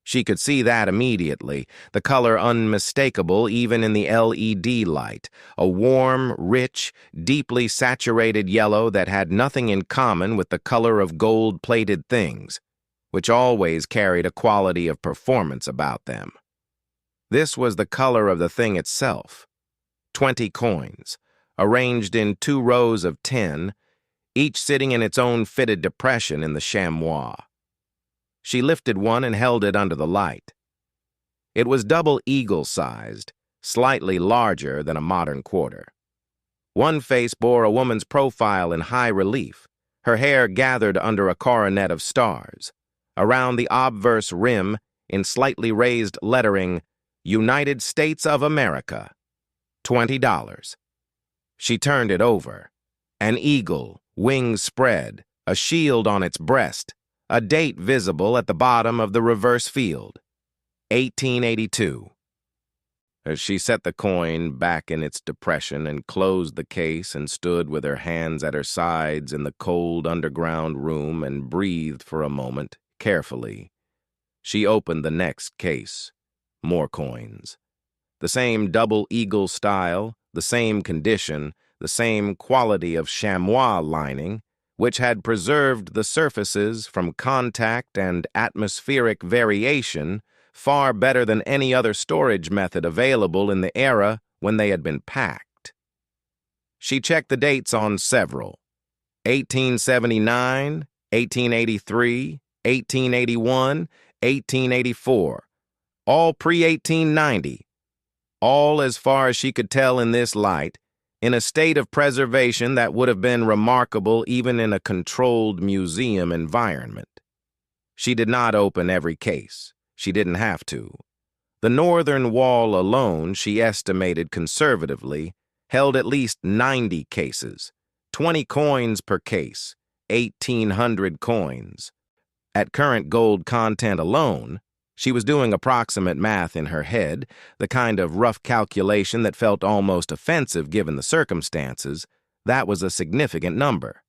She could see that immediately, the color unmistakable even in the LED light, a warm, rich, deeply saturated yellow that had nothing in common with the color of gold-plated things, which always carried a quality of performance about them. This was the color of the thing itself. 20 coins, arranged in 2 rows of 10, each sitting in its own fitted depression in the chamois. She lifted one and held it under the light. It was double eagle-sized, slightly larger than a modern quarter. One face bore a woman's profile in high relief, her hair gathered under a coronet of stars. Around the obverse rim, in slightly raised lettering, United States of America, $20. She turned it over. An eagle, wings spread, a shield on its breast, a date visible at the bottom of the reverse field, 1882. As she set the coin back in its depression and closed the case and stood with her hands at her sides in the cold underground room and breathed for a moment, carefully, she opened the next case. More coins. The same double eagle style, the same condition, the same quality of chamois lining, which had preserved the surfaces from contact and atmospheric variation far better than any other storage method available in the era when they had been packed. She checked the dates on several: 1879, 1883, 1881, 1884, all pre-1890, all as far as she could tell in this light, in a state of preservation that would have been remarkable even in a controlled museum environment. She did not open every case. She didn't have to. The northern wall alone, she estimated conservatively, held at least 90 cases, 20 coins per case, 1,800 coins. At current gold content alone, she was doing approximate math in her head, the kind of rough calculation that felt almost offensive given the circumstances. That was a significant number.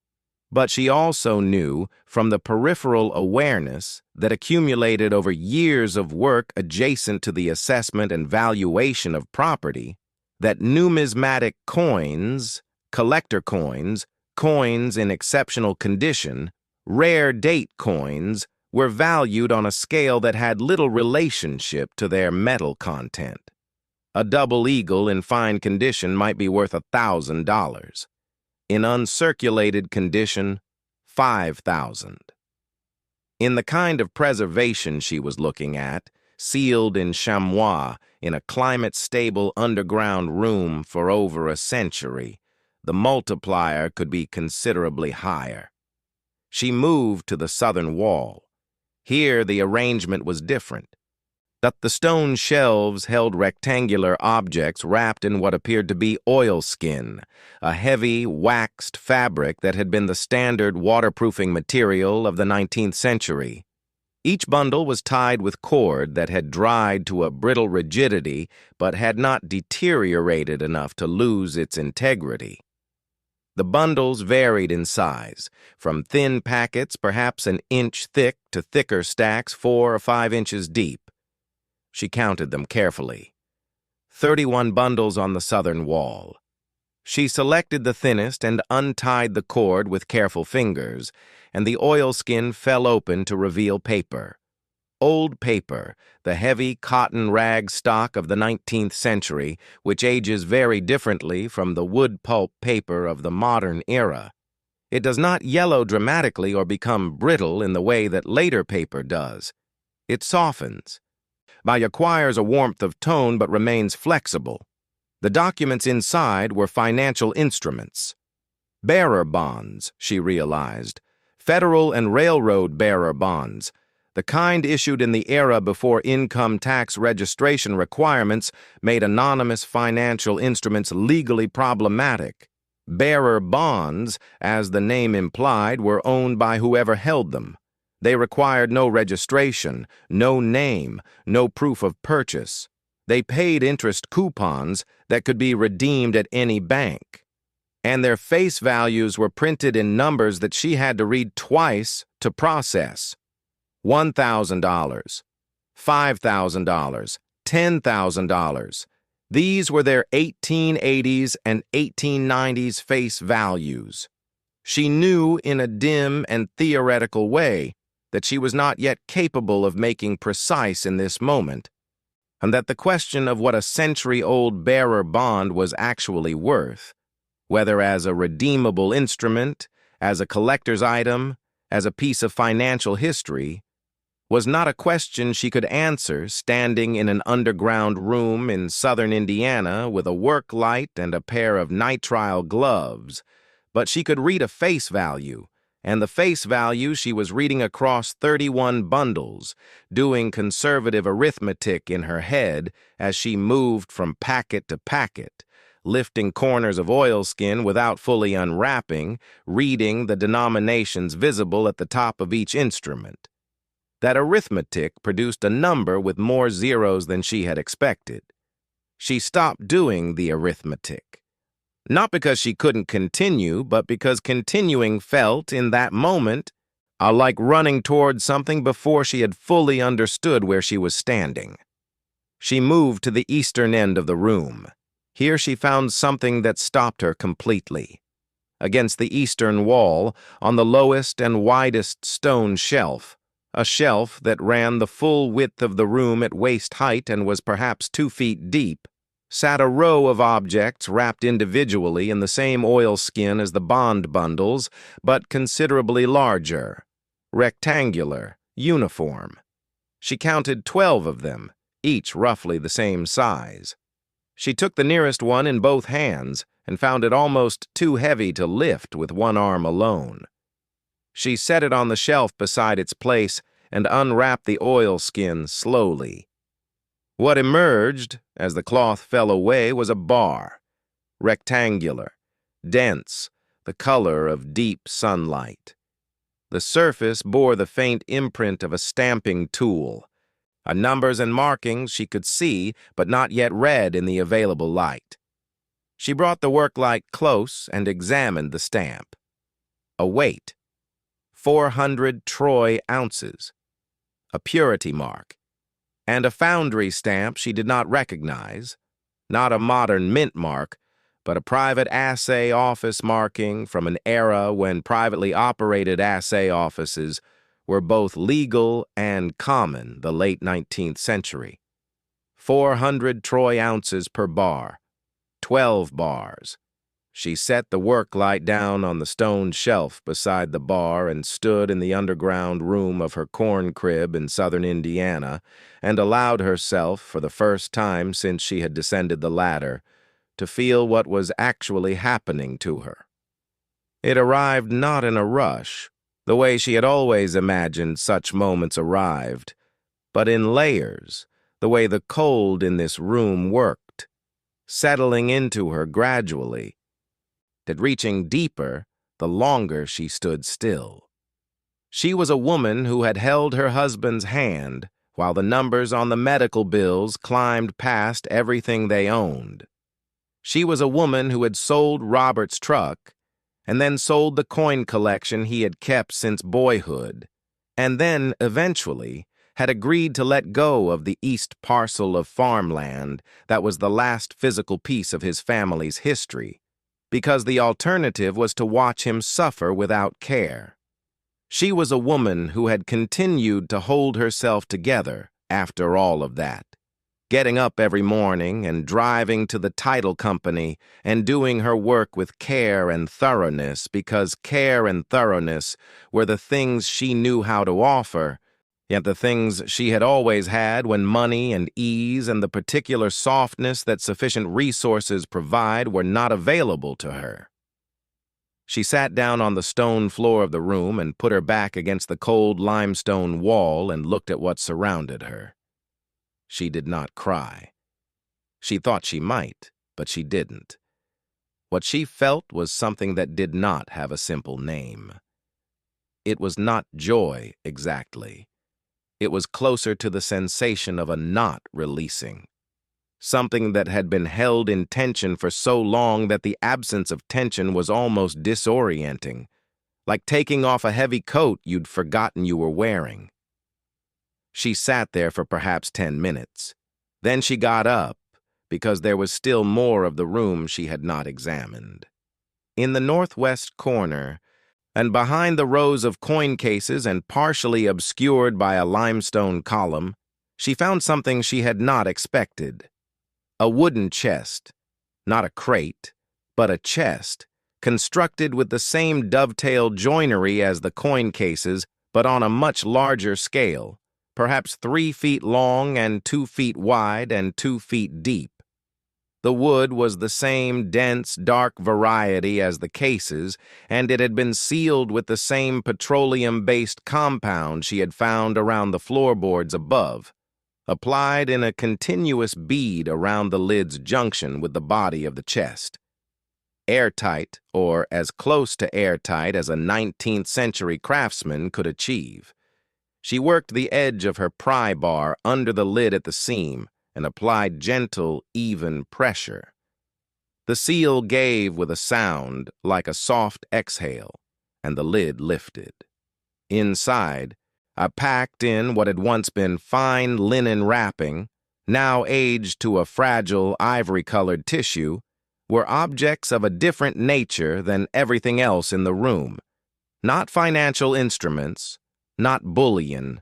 But she also knew, from the peripheral awareness that accumulated over years of work adjacent to the assessment and valuation of property, that numismatic coins, collector coins, coins in exceptional condition, Rare date coins were valued on a scale that had little relationship to their metal content. A double eagle in fine condition might be worth $1,000. In uncirculated condition, $5,000. In the kind of preservation she was looking at, sealed in chamois in a climate-stable underground room for over a century, the multiplier could be considerably higher. She moved to the southern wall. Here the arrangement was different. The stone shelves held rectangular objects wrapped in what appeared to be oilskin, a heavy, waxed fabric that had been the standard waterproofing material of the 19th century. Each bundle was tied with cord that had dried to a brittle rigidity but had not deteriorated enough to lose its integrity. The bundles varied in size, from thin packets perhaps an inch thick to thicker stacks 4 or 5 inches deep. She counted them carefully. 31 bundles on the southern wall. She selected the thinnest and untied the cord with careful fingers, and the oilskin fell open to reveal paper. Old paper, the heavy cotton rag stock of the 19th century, which ages very differently from the wood pulp paper of the modern era. It does not yellow dramatically or become brittle in the way that later paper does. It softens. Acquires a warmth of tone but remains flexible. The documents inside were financial instruments. Bearer bonds, she realized. Federal and railroad bearer bonds, the kind issued in the era before income tax registration requirements made anonymous financial instruments legally problematic. Bearer bonds, as the name implied, were owned by whoever held them. They required no registration, no name, no proof of purchase. They paid interest coupons that could be redeemed at any bank. And their face values were printed in numbers that she had to read twice to process. $1,000, $5,000, $10,000. These were their 1880s and 1890s face values. She knew in a dim and theoretical way that she was not yet capable of making precise in this moment, and that the question of what a century-old bearer bond was actually worth, whether as a redeemable instrument, as a collector's item, as a piece of financial history, was not a question she could answer standing in an underground room in southern Indiana with a work light and a pair of nitrile gloves, but she could read a face value, and the face value she was reading across 31 bundles, doing conservative arithmetic in her head as she moved from packet to packet, lifting corners of oilskin without fully unwrapping, reading the denominations visible at the top of each instrument. That arithmetic produced a number with more zeros than she had expected. She stopped doing the arithmetic. Not because she couldn't continue, but because continuing felt, in that moment, like running towards something before she had fully understood where she was standing. She moved to the eastern end of the room. Here she found something that stopped her completely. Against the eastern wall, on the lowest and widest stone shelf, a shelf that ran the full width of the room at waist height and was perhaps 2 feet deep, sat a row of objects wrapped individually in the same oilskin as the bond bundles, but considerably larger, rectangular, uniform. She counted 12 of them, each roughly the same size. She took the nearest one in both hands and found it almost too heavy to lift with one arm alone. She set it on the shelf beside its place and unwrapped the oilskin slowly. What emerged, as the cloth fell away, was a bar, rectangular, dense, the color of deep sunlight. The surface bore the faint imprint of a stamping tool, numbers and markings she could see but not yet read in the available light. She brought the work light close and examined the stamp. A weight, 400 troy ounces, a purity mark, and a foundry stamp she did not recognize, not a modern mint mark, but a private assay office marking from an era when privately operated assay offices were both legal and common, the late 19th century. 400 troy ounces per bar, 12 bars. She set the work light down on the stone shelf beside the bar and stood in the underground room of her corn crib in southern Indiana and allowed herself, for the first time since she had descended the ladder, to feel what was actually happening to her. It arrived not in a rush, the way she had always imagined such moments arrived, but in layers, the way the cold in this room worked, settling into her gradually, that reaching deeper the longer she stood still. She was a woman who had held her husband's hand while the numbers on the medical bills climbed past everything they owned. She was a woman who had sold Robert's truck and then sold the coin collection he had kept since boyhood, and then, eventually, had agreed to let go of the east parcel of farmland that was the last physical piece of his family's history, because the alternative was to watch him suffer without care. She was a woman who had continued to hold herself together after all of that, getting up every morning and driving to the title company and doing her work with care and thoroughness because care and thoroughness were the things she knew how to offer, yet the things she had always had when money and ease and the particular softness that sufficient resources provide were not available to her. She sat down on the stone floor of the room and put her back against the cold limestone wall and looked at what surrounded her. She did not cry. She thought she might, but she didn't. What she felt was something that did not have a simple name. It was not joy, exactly. It was closer to the sensation of a knot releasing, something that had been held in tension for so long that the absence of tension was almost disorienting, like taking off a heavy coat you'd forgotten you were wearing. She sat there for perhaps 10 minutes. Then she got up, because there was still more of the room she had not examined. In the northwest corner, and behind the rows of coin cases and partially obscured by a limestone column, she found something she had not expected. A wooden chest, not a crate, but a chest, constructed with the same dovetail joinery as the coin cases, but on a much larger scale, perhaps 3 feet long and 2 feet wide and 2 feet deep. The wood was the same dense, dark variety as the cases, and it had been sealed with the same petroleum-based compound she had found around the floorboards above, applied in a continuous bead around the lid's junction with the body of the chest. Airtight, or as close to airtight as a 19th century craftsman could achieve. She worked the edge of her pry bar under the lid at the seam, and applied gentle, even pressure. The seal gave with a sound like a soft exhale, and the lid lifted. Inside, packed in what had once been fine linen wrapping, now aged to a fragile ivory-colored tissue, were objects of a different nature than everything else in the room. Not financial instruments, not bullion,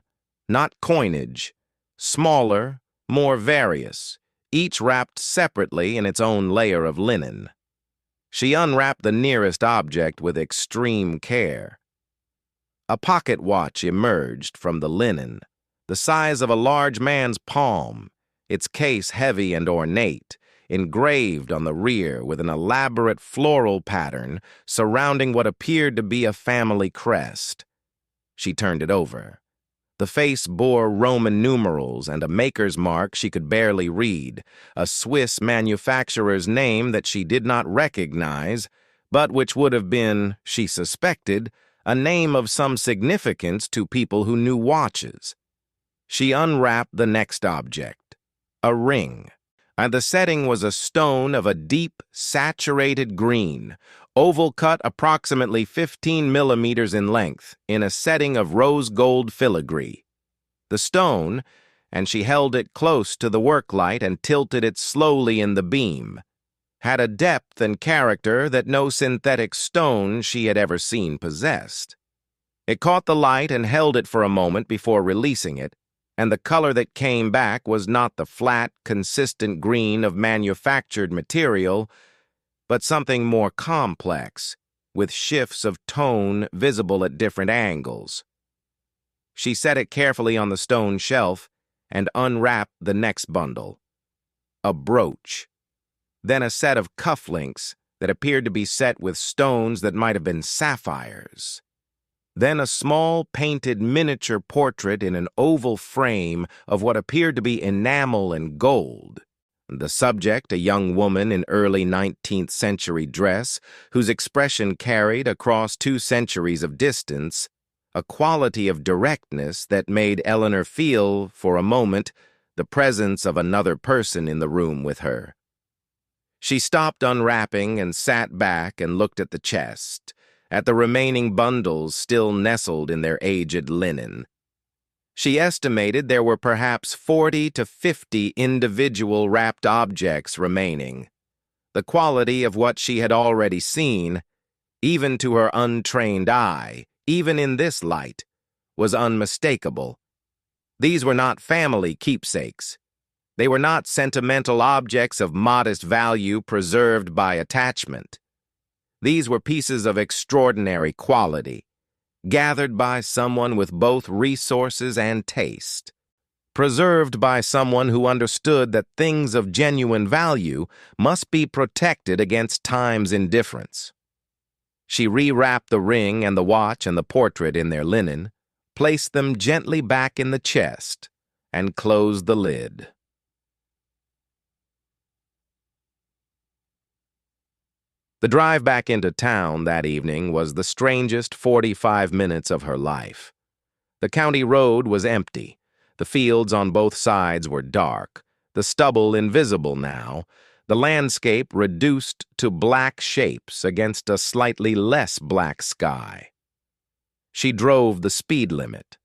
not coinage, smaller, more various, each wrapped separately in its own layer of linen. She unwrapped the nearest object with extreme care. A pocket watch emerged from the linen, the size of a large man's palm, its case heavy and ornate, engraved on the rear with an elaborate floral pattern surrounding what appeared to be a family crest. She turned it over. The face bore Roman numerals and a maker's mark she could barely read, a Swiss manufacturer's name that she did not recognize, but which would have been, she suspected, a name of some significance to people who knew watches. She unwrapped the next object, a ring, and the setting was a stone of a deep, saturated green, oval cut approximately 15 millimeters in length, in a setting of rose gold filigree. The stone, and she held it close to the work light and tilted it slowly in the beam, had a depth and character that no synthetic stone she had ever seen possessed. It caught the light and held it for a moment before releasing it, and the color that came back was not the flat, consistent green of manufactured material, but something more complex, with shifts of tone visible at different angles. She set it carefully on the stone shelf and unwrapped the next bundle. A brooch. Then a set of cufflinks that appeared to be set with stones that might have been sapphires. Then a small painted miniature portrait in an oval frame of what appeared to be enamel and gold. The subject, a young woman in early 19th century dress, whose expression carried, across 2 centuries of distance, a quality of directness that made Eleanor feel, for a moment, the presence of another person in the room with her. She stopped unwrapping and sat back and looked at the chest, at the remaining bundles still nestled in their aged linen. She estimated there were perhaps 40 to 50 individual wrapped objects remaining. The quality of what she had already seen, even to her untrained eye, even in this light, was unmistakable. These were not family keepsakes. They were not sentimental objects of modest value preserved by attachment. These were pieces of extraordinary quality, gathered by someone with both resources and taste, preserved by someone who understood that things of genuine value must be protected against time's indifference. She rewrapped the ring and the watch and the portrait in their linen, placed them gently back in the chest, and closed the lid. The drive back into town that evening was the strangest 45 minutes of her life. The county road was empty. The fields on both sides were dark, the stubble invisible now, the landscape reduced to black shapes against a slightly less black sky. She drove the speed limit.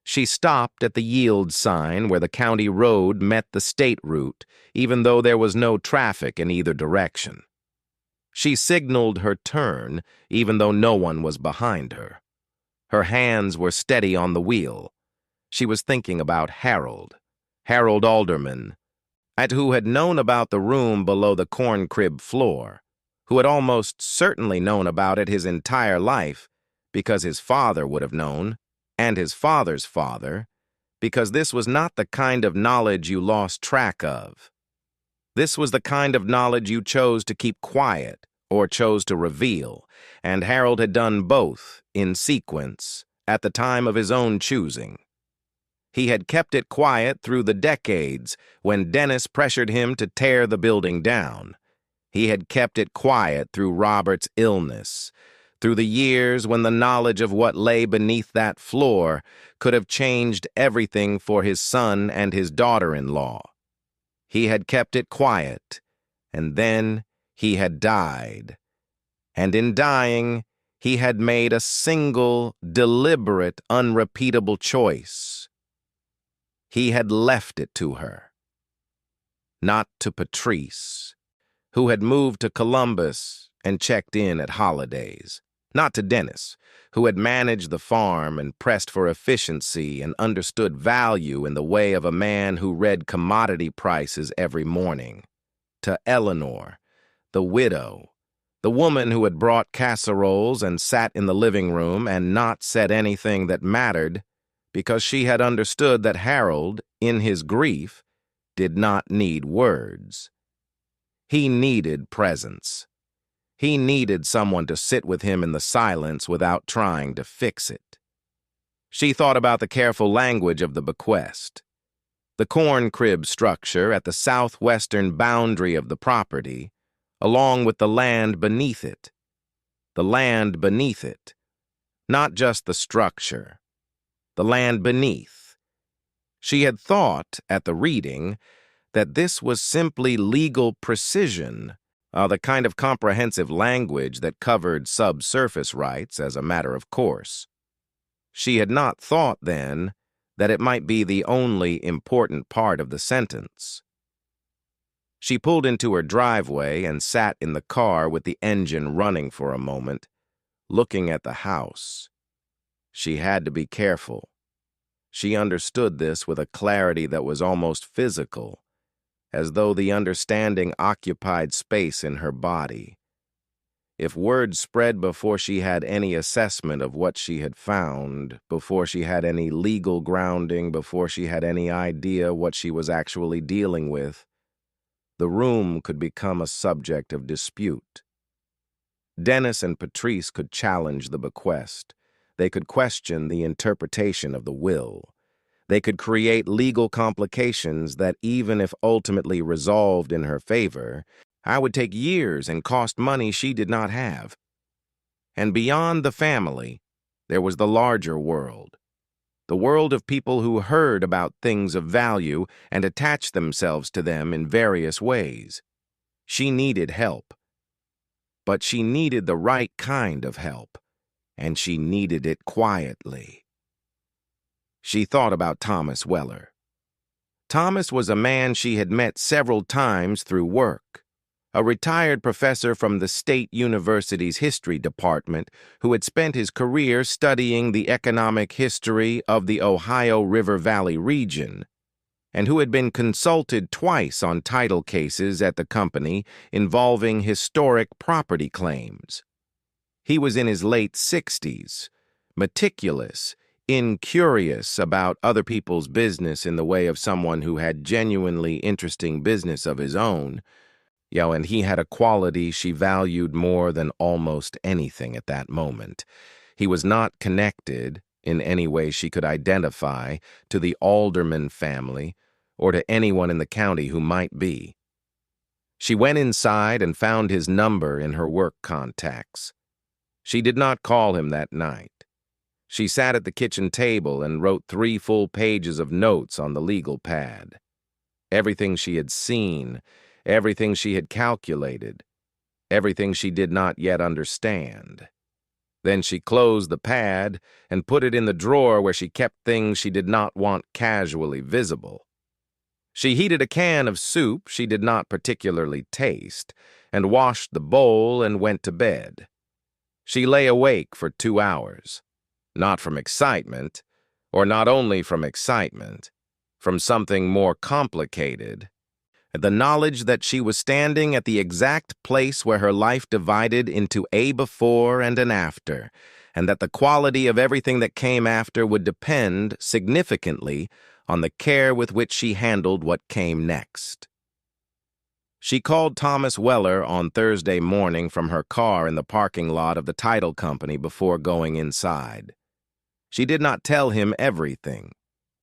She stopped at the yield sign where the county road met the state route, even though there was no traffic in either direction. She signaled her turn, even though no one was behind her. Her hands were steady on the wheel. She was thinking about Harold Alderman, who had known about the room below the corn crib floor, who had almost certainly known about it his entire life, because his father would have known, and his father's father, because this was not the kind of knowledge you lost track of. This was the kind of knowledge you chose to keep quiet or chose to reveal, and Harold had done both, in sequence, at the time of his own choosing. He had kept it quiet through the decades when Dennis pressured him to tear the building down. He had kept it quiet through Robert's illness, through the years when the knowledge of what lay beneath that floor could have changed everything for his son and his daughter-in-law. He had kept it quiet, and then he had died. And in dying, he had made a single, deliberate, unrepeatable choice. He had left it to her. Not to Patrice, who had moved to Columbus and checked in at holidays. Not to Dennis, who had managed the farm and pressed for efficiency and understood value in the way of a man who read commodity prices every morning. To Eleanor, the widow, the woman who had brought casseroles and sat in the living room and not said anything that mattered because she had understood that Harold, in his grief, did not need words. He needed presence. He needed someone to sit with him in the silence without trying to fix it. She thought about the careful language of the bequest. The corn crib structure at the southwestern boundary of the property, along with the land beneath it. The land beneath it. Not just the structure. The land beneath. She had thought, at the reading, that this was simply legal precision, the kind of comprehensive language that covered subsurface rights as a matter of course. She had not thought, then, that it might be the only important part of the sentence. She She pulled into her driveway and sat in the car with the engine running for a moment, looking at the house. She had to be careful. She understood this with a clarity that was almost physical, as though the understanding occupied space in her body. If word spread before she had any assessment of what she had found, before she had any legal grounding, before she had any idea what she was actually dealing with, the room could become a subject of dispute. Dennis and Patrice could challenge the bequest. They could question the interpretation of the will. They could create legal complications that, even if ultimately resolved in her favor, would take years and cost money she did not have. And beyond the family, there was the larger world. The world of people who heard about things of value and attached themselves to them in various ways. She needed help. But she needed the right kind of help, and she needed it quietly. She thought about Thomas Weller. Thomas was a man she had met several times through work, a retired professor from the State University's history department who had spent his career studying the economic history of the Ohio River Valley region, and who had been consulted twice on title cases at the company involving historic property claims. He was in his late 60s, meticulous, incurious about other people's business in the way of someone who had genuinely interesting business of his own, and he had a quality she valued more than almost anything at that moment. He was not connected, in any way she could identify, to the Alderman family or to anyone in the county who might be. She went inside and found his number in her work contacts. She did not call him that night. She sat at the kitchen table and wrote 3 full pages of notes on the legal pad. Everything she had seen, everything she had calculated, everything she did not yet understand. Then she closed the pad and put it in the drawer where she kept things she did not want casually visible. She heated a can of soup she did not particularly taste, and washed the bowl and went to bed. She lay awake for 2 hours, not from excitement, or not only from excitement, from something more complicated. The knowledge that she was standing at the exact place where her life divided into a before and an after, and that the quality of everything that came after would depend, significantly, on the care with which she handled what came next. She called Thomas Weller on Thursday morning from her car in the parking lot of the title company before going inside. She did not tell him everything.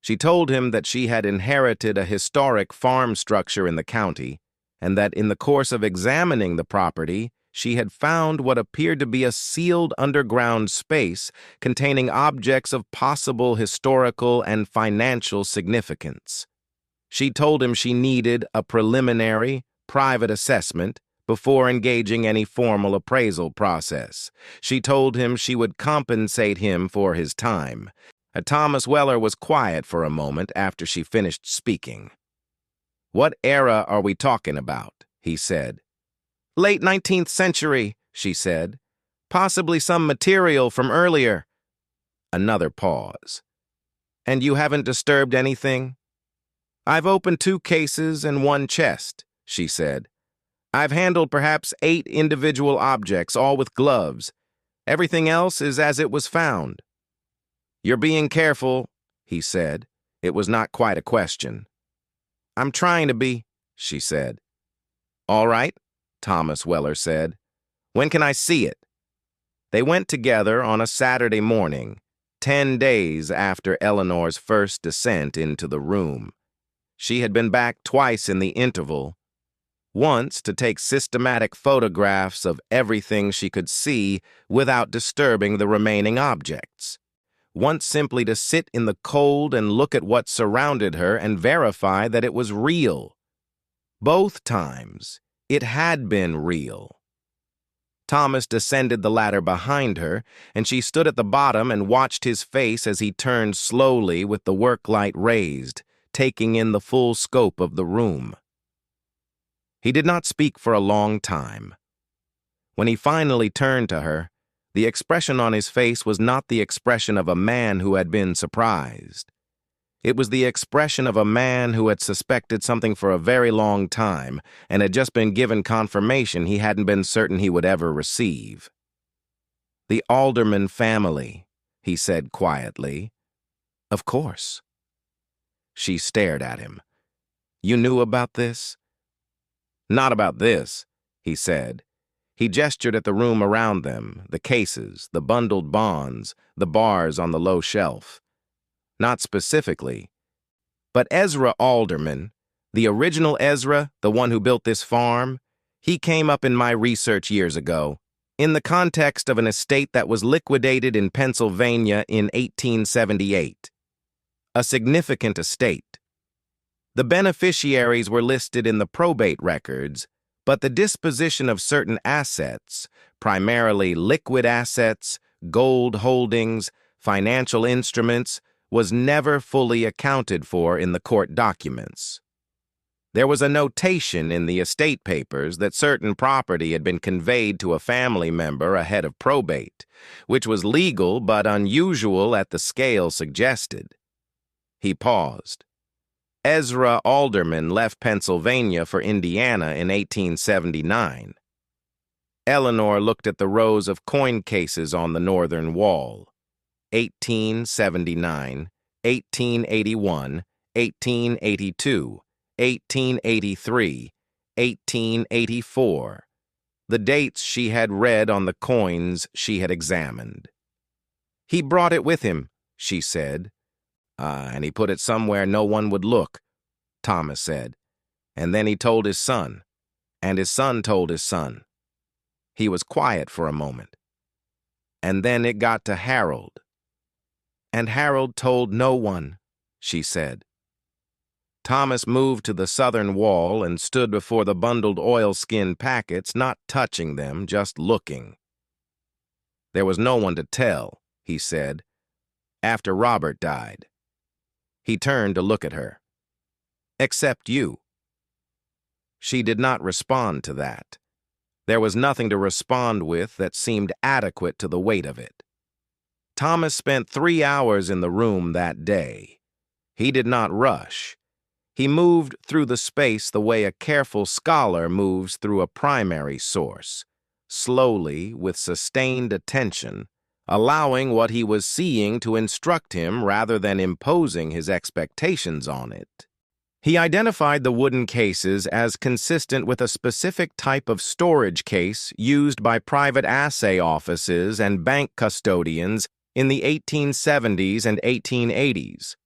She told him that she had inherited a historic farm structure in the county, and that in the course of examining the property, she had found what appeared to be a sealed underground space containing objects of possible historical and financial significance. She told him she needed a preliminary, private assessment before engaging any formal appraisal process. She told him she would compensate him for his time. Thomas Weller was quiet for a moment after she finished speaking. "What era are we talking about?" he said. "Late 19th century, she said. "Possibly some material from earlier." Another pause. "And you haven't disturbed anything?" "I've opened 2 cases and 1 chest," she said. "I've handled perhaps 8 individual objects, all with gloves. Everything else is as it was found." "You're being careful," he said. It was not quite a question. "I'm trying to be," she said. "All right," Thomas Weller said. "When can I see it?" They went together on a Saturday morning, 10 days after Eleanor's first descent into the room. She had been back twice in the interval, once to take systematic photographs of everything she could see without disturbing the remaining objects, once simply to sit in the cold and look at what surrounded her and verify that it was real. Both times, it had been real. Thomas descended the ladder behind her, and she stood at the bottom and watched his face as he turned slowly with the work light raised, taking in the full scope of the room. He did not speak for a long time. When he finally turned to her, the expression on his face was not the expression of a man who had been surprised. It was the expression of a man who had suspected something for a very long time and had just been given confirmation he hadn't been certain he would ever receive. "The Alderman family," he said quietly. "Of course." She stared at him. "You knew about this?" "Not about this," he said. He gestured at the room around them, the cases, the bundled bonds, the bars on the low shelf. "Not specifically. But Ezra Alderman, the original Ezra, the one who built this farm, he came up in my research years ago, in the context of an estate that was liquidated in Pennsylvania in 1878. A significant estate. The beneficiaries were listed in the probate records, but the disposition of certain assets, primarily liquid assets, gold holdings, financial instruments, was never fully accounted for in the court documents. There was a notation in the estate papers that certain property had been conveyed to a family member ahead of probate, which was legal but unusual at the scale suggested. He paused. Ezra Alderman left Pennsylvania for Indiana in 1879. Eleanor looked at the rows of coin cases on the northern wall. 1879, 1881, 1882, 1883, 1884. The dates she had read on the coins she had examined. "He brought it with him," she said. And he put it somewhere no one would look," Thomas said. "And then he told his son, and his son told his son." He was quiet for a moment. "And then it got to Harold." "And Harold told no one," she said. Thomas moved to the southern wall and stood before the bundled oilskin packets, not touching them, just looking. "There was no one to tell," he said, "after Robert died." He turned to look at her. "Except you." She did not respond to that. There was nothing to respond with that seemed adequate to the weight of it. Thomas spent 3 hours in the room that day. He did not rush. He moved through the space the way a careful scholar moves through a primary source, slowly, with sustained attention, allowing what he was seeing to instruct him rather than imposing his expectations on it. He identified the wooden cases as consistent with a specific type of storage case used by private assay offices and bank custodians in the 1870s and 1880s.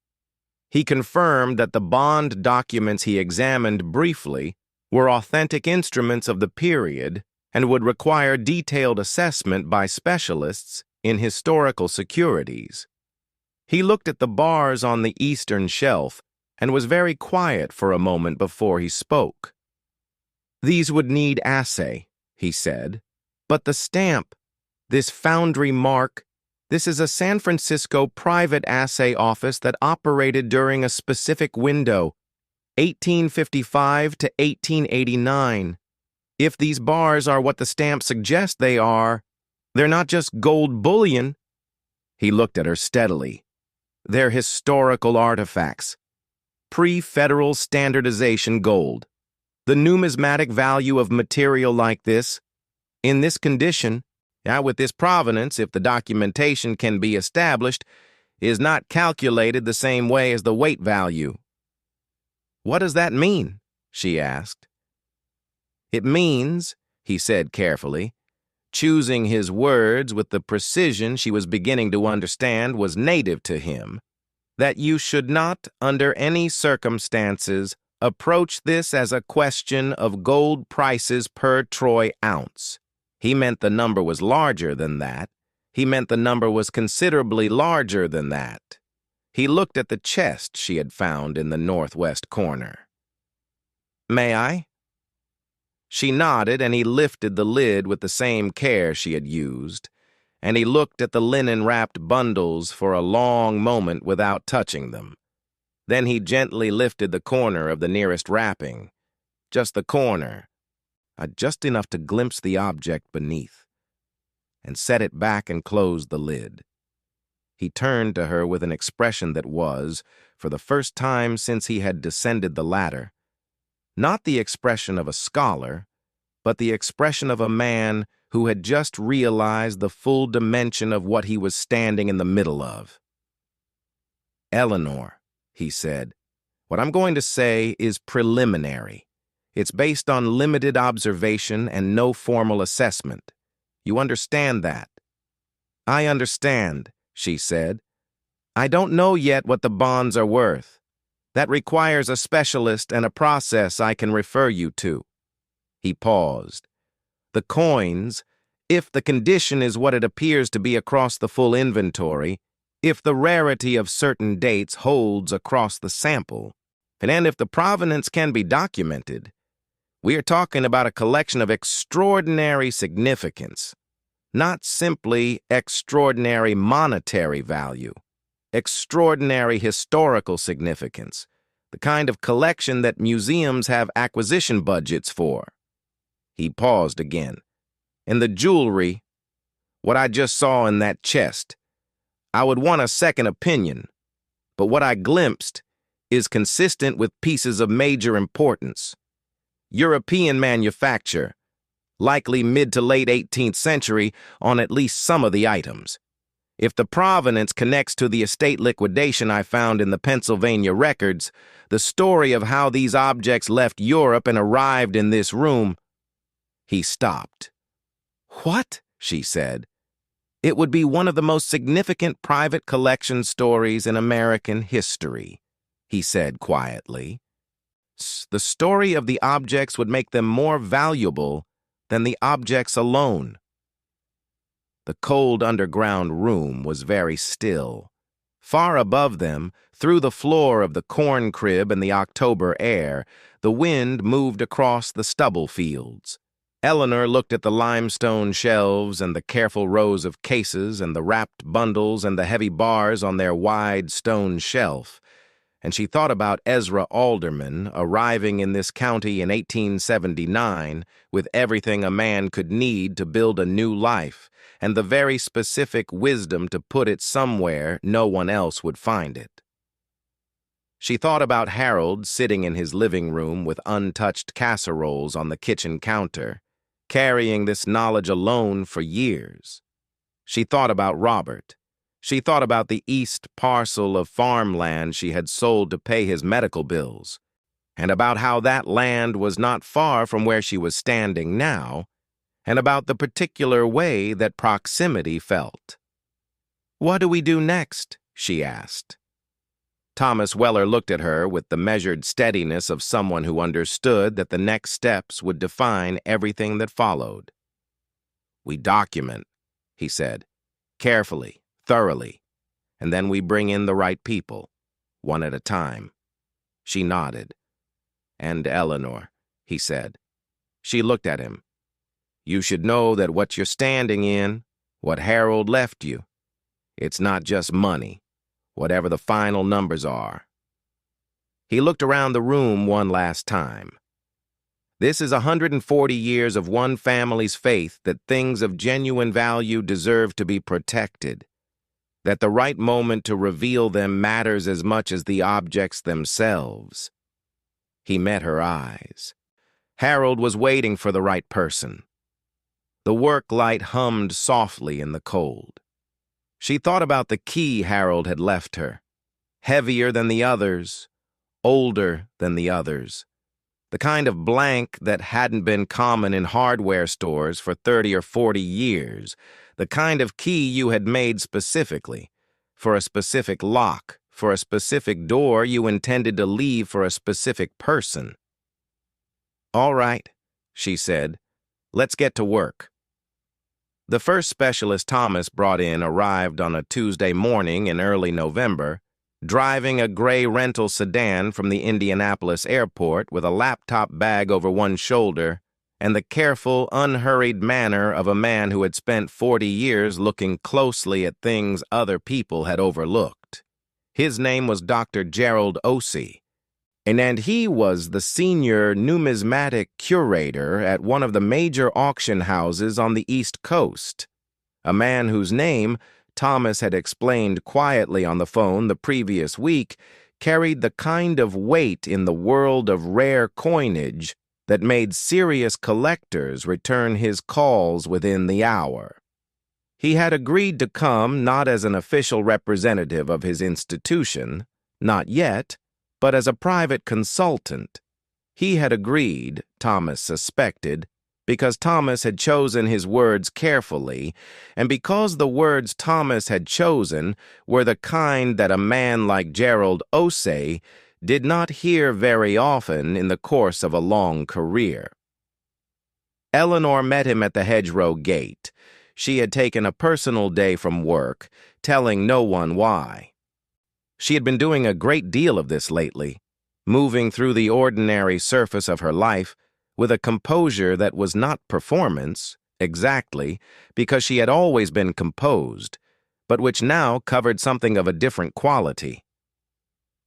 He confirmed that the bond documents he examined briefly were authentic instruments of the period and would require detailed assessment by specialists in historical securities. He looked at the bars on the eastern shelf and was very quiet for a moment before he spoke. "These would need assay," he said. "But the stamp, this foundry mark, this is a San Francisco private assay office that operated during a specific window, 1855 to 1889. If these bars are what the stamp suggests they are, they're not just gold bullion." He looked at her steadily. "They're historical artifacts. Pre-federal standardization gold. The numismatic value of material like this, in this condition, with this provenance, if the documentation can be established, is not calculated the same way as the weight value." "What does that mean?" she asked. "It means," he said carefully, choosing his words with the precision she was beginning to understand was native to him, "that you should not, under any circumstances, approach this as a question of gold prices per troy ounce." He meant the number was larger than that. He meant the number was considerably larger than that. He looked at the chest she had found in the northwest corner. "May I?" She nodded, and he lifted the lid with the same care she had used, and he looked at the linen-wrapped bundles for a long moment without touching them. Then he gently lifted the corner of the nearest wrapping. just the corner, just enough to glimpse the object beneath, and set it back and closed the lid. He turned to her with an expression that was, for the first time since he had descended the ladder, not the expression of a scholar, but the expression of a man who had just realized the full dimension of what he was standing in the middle of. "Eleanor," he said, "what I'm going to say is preliminary. It's based on limited observation and no formal assessment. You understand that?" "I understand," she said. "I don't know yet what the bonds are worth. That requires a specialist and a process I can refer you to." He paused. "The coins, if the condition is what it appears to be across the full inventory, if the rarity of certain dates holds across the sample, and if the provenance can be documented, we are talking about a collection of extraordinary significance, not simply extraordinary monetary value, extraordinary historical significance, the kind of collection that museums have acquisition budgets for." He paused again. "In the jewelry, what I just saw in that chest, I would want a second opinion, but what I glimpsed is consistent with pieces of major importance. European manufacture, likely mid to late 18th century on at least some of the items. If the provenance connects to the estate liquidation I found in the Pennsylvania records, the story of how these objects left Europe and arrived in this room—" He stopped. "What?" she said. "It would be one of the most significant private collection stories in American history," he said quietly. "The story of the objects would make them more valuable than the objects alone." The cold underground room was very still. Far above them, through the floor of the corn crib and the October air, the wind moved across the stubble fields. Eleanor looked at the limestone shelves and the careful rows of cases and the wrapped bundles and the heavy bars on their wide stone shelf, and she thought about Ezra Alderman arriving in this county in 1879 with everything a man could need to build a new life and the very specific wisdom to put it somewhere no one else would find it. She thought about Harold sitting in his living room with untouched casseroles on the kitchen counter, carrying this knowledge alone for years. She thought about Robert. She thought about the east parcel of farmland she had sold to pay his medical bills, and about how that land was not far from where she was standing now, and about the particular way that proximity felt. "What do we do next?" she asked. Thomas Weller looked at her with the measured steadiness of someone who understood that the next steps would define everything that followed. "We document," he said, "carefully, thoroughly, and then we bring in the right people, one at a time." She nodded. "And Eleanor," he said. She looked at him. "You should know that what you're standing in, what Harold left you, it's not just money, whatever the final numbers are." He looked around the room one last time. "This is 140 years of one family's faith that things of genuine value deserve to be protected, that the right moment to reveal them matters as much as the objects themselves." He met her eyes. Harold was waiting for the right person. The work light hummed softly in the cold. She thought about the key Harold had left her, heavier than the others, older than the others, the kind of blank that hadn't been common in hardware stores for 30 or 40 years, the kind of key you had made specifically, for a specific lock, for a specific door you intended to leave for a specific person. "All right," she said, "let's get to work." The first specialist Thomas brought in arrived on a Tuesday morning in early November, driving a gray rental sedan from the Indianapolis airport with a laptop bag over one shoulder and the careful, unhurried manner of a man who had spent 40 years looking closely at things other people had overlooked. His name was Dr. Gerald Osey. And he was the senior numismatic curator at one of the major auction houses on the East Coast, a man whose name, Thomas had explained quietly on the phone the previous week, carried the kind of weight in the world of rare coinage that made serious collectors return his calls within the hour. He had agreed to come not as an official representative of his institution, not yet, but as a private consultant. He had agreed, Thomas suspected, because Thomas had chosen his words carefully, and because the words Thomas had chosen were the kind that a man like Gerald Osei did not hear very often in the course of a long career. Eleanor met him at the hedgerow gate. She had taken a personal day from work, telling no one why. She had been doing a great deal of this lately, moving through the ordinary surface of her life with a composure that was not performance, exactly, because she had always been composed, but which now covered something of a different quality.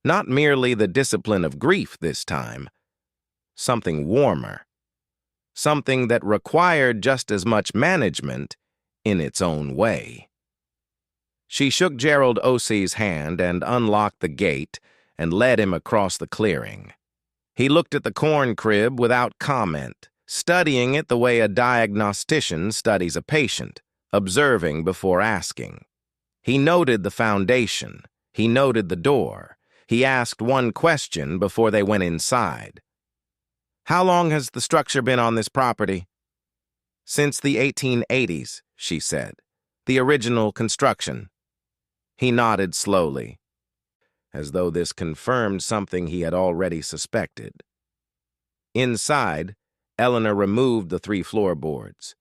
Not merely the discipline of grief this time, something warmer, something that required just as much management in its own way. She shook Gerald Osei's hand and unlocked the gate and led him across the clearing. He looked at the corn crib without comment, studying it the way a diagnostician studies a patient, observing before asking. He noted the foundation. He noted the door. He asked one question before they went inside. "How long has the structure been on this property?" "Since the 1880s, she said. "The original construction." He nodded slowly, as though this confirmed something he had already suspected. Inside, Eleanor removed the 3 floorboards.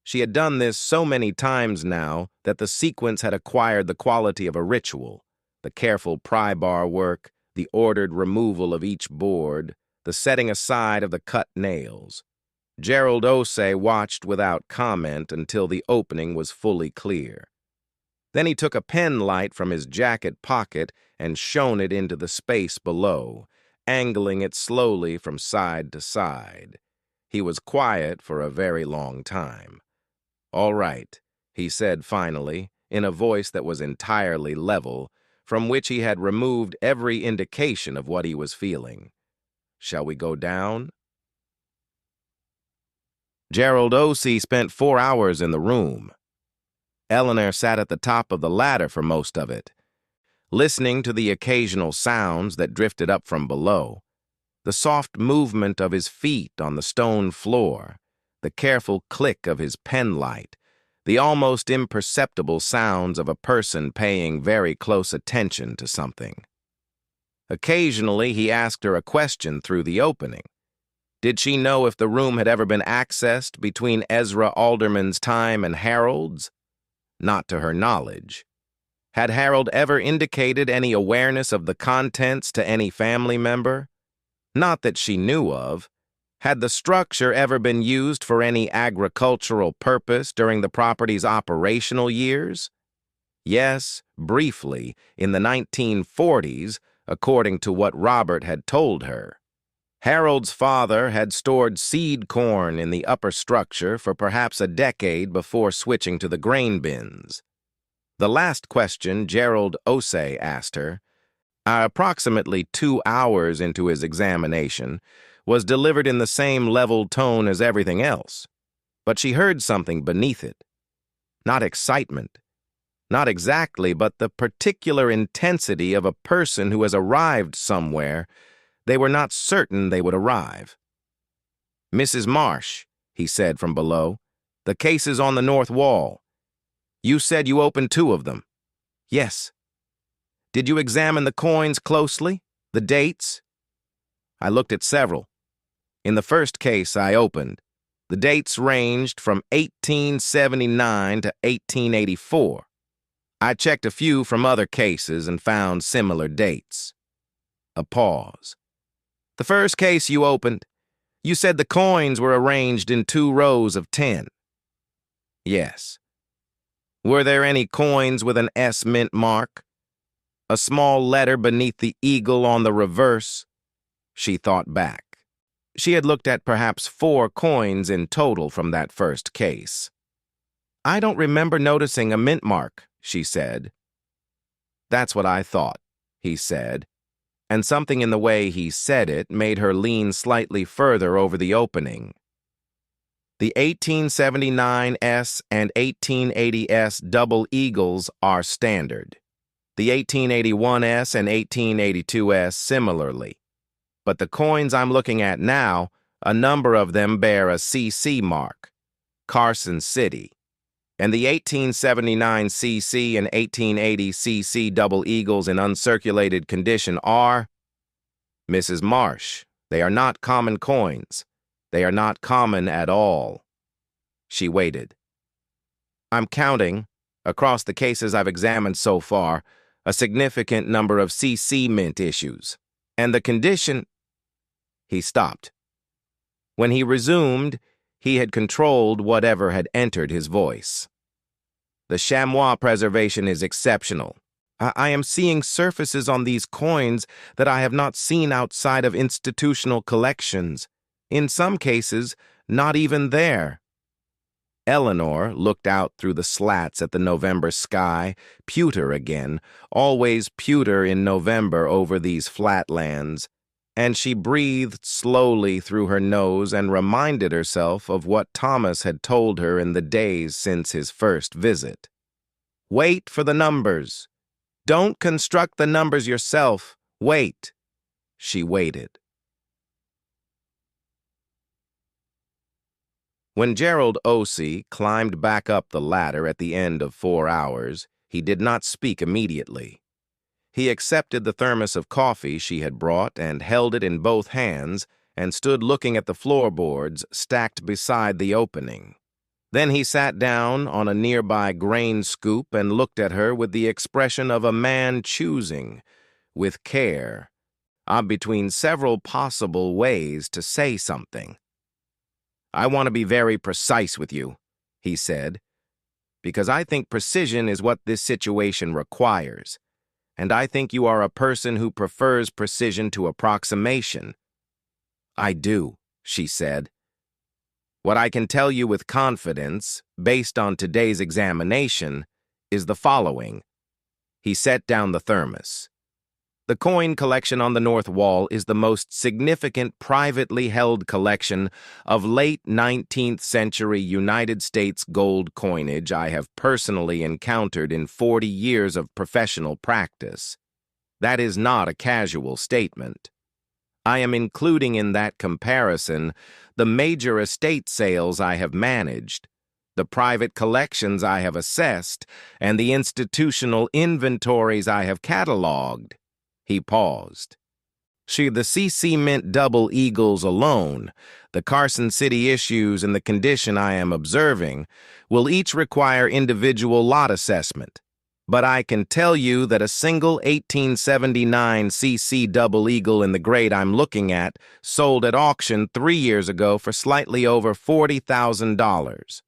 She had done this so many times now that the sequence had acquired the quality of a ritual, the careful pry bar work, the ordered removal of each board, the setting aside of the cut nails. Gerald Osei watched without comment until the opening was fully clear. Then he took a pen light from his jacket pocket and shone it into the space below, angling it slowly from side to side. He was quiet for a very long time. "All right," he said finally, in a voice that was entirely level, from which he had removed every indication of what he was feeling. "Shall we go down?" Gerald Osei spent 4 hours in the room. Eleanor sat at the top of the ladder for most of it, listening to the occasional sounds that drifted up from below, the soft movement of his feet on the stone floor, the careful click of his pen light, the almost imperceptible sounds of a person paying very close attention to something. Occasionally, he asked her a question through the opening. Did she know if the room had ever been accessed between Ezra Alderman's time and Harold's? Not to her knowledge. Had Harold ever indicated any awareness of the contents to any family member? Not that she knew of. Had the structure ever been used for any agricultural purpose during the property's operational years? Yes, briefly, in the 1940s, according to what Robert had told her. Harold's father had stored seed corn in the upper structure for perhaps a decade before switching to the grain bins. The last question Gerald Osei asked her, approximately 2 hours into his examination, was delivered in the same level tone as everything else, but she heard something beneath it. Not excitement. Not exactly, but the particular intensity of a person who has arrived somewhere they were not certain they would arrive. "Mrs. Marsh," he said from below, "the case is on the north wall. You said you opened 2 of them." "Yes." "Did you examine the coins closely? The dates?" "I looked at several. In the first case I opened, the dates ranged from 1879 to 1884. I checked a few from other cases and found similar dates." A pause. "The first case you opened, you said the coins were arranged in 2 rows of 10. "Yes." "Were there any coins with an S mint mark? A small letter beneath the eagle on the reverse?" She thought back. She had looked at perhaps 4 coins in total from that first case. "I don't remember noticing a mint mark," she said. "That's what I thought," he said, and something in the way he said it made her lean slightly further over the opening. "The 1879S and 1880S double eagles are standard. The 1881S and 1882S similarly. But the coins I'm looking at now, a number of them bear a CC mark, Carson City. And the 1879 CC and 1880 CC double eagles in uncirculated condition are—" "Mrs. Marsh, they are not common coins. They are not common at all." She waited. "I'm counting, across the cases I've examined so far, a significant number of CC mint issues. And the condition—" He stopped. When he resumed, he had controlled whatever had entered his voice. "The chamois preservation is exceptional. I am seeing surfaces on these coins that I have not seen outside of institutional collections. In some cases, not even there." Eleanor looked out through the slats at the November sky, pewter again, always pewter in November over these flatlands, and she breathed slowly through her nose and reminded herself of what Thomas had told her in the days since his first visit. "Wait for the numbers. Don't construct the numbers yourself. Wait." She waited. When Gerald Osey climbed back up the ladder at the end of 4 hours, he did not speak immediately. He accepted the thermos of coffee she had brought and held it in both hands and stood looking at the floorboards stacked beside the opening. Then he sat down on a nearby grain scoop and looked at her with the expression of a man choosing, with care, between several possible ways to say something. "I want to be very precise with you," he said, "because I think precision is what this situation requires, and I think you are a person who prefers precision to approximation." "I do," she said. "What I can tell you with confidence, based on today's examination, is the following." He set down the thermos. "The coin collection on the north wall is the most significant privately held collection of late 19th century United States gold coinage I have personally encountered in 40 years of professional practice. That is not a casual statement. I am including in that comparison the major estate sales I have managed, the private collections I have assessed, and the institutional inventories I have cataloged." He paused. "The CC Mint double eagles alone, the Carson City issues, and the condition I am observing will each require individual lot assessment. But I can tell you that a single 1879 CC double eagle in the grade I'm looking at sold at auction 3 years ago for slightly over $40,000.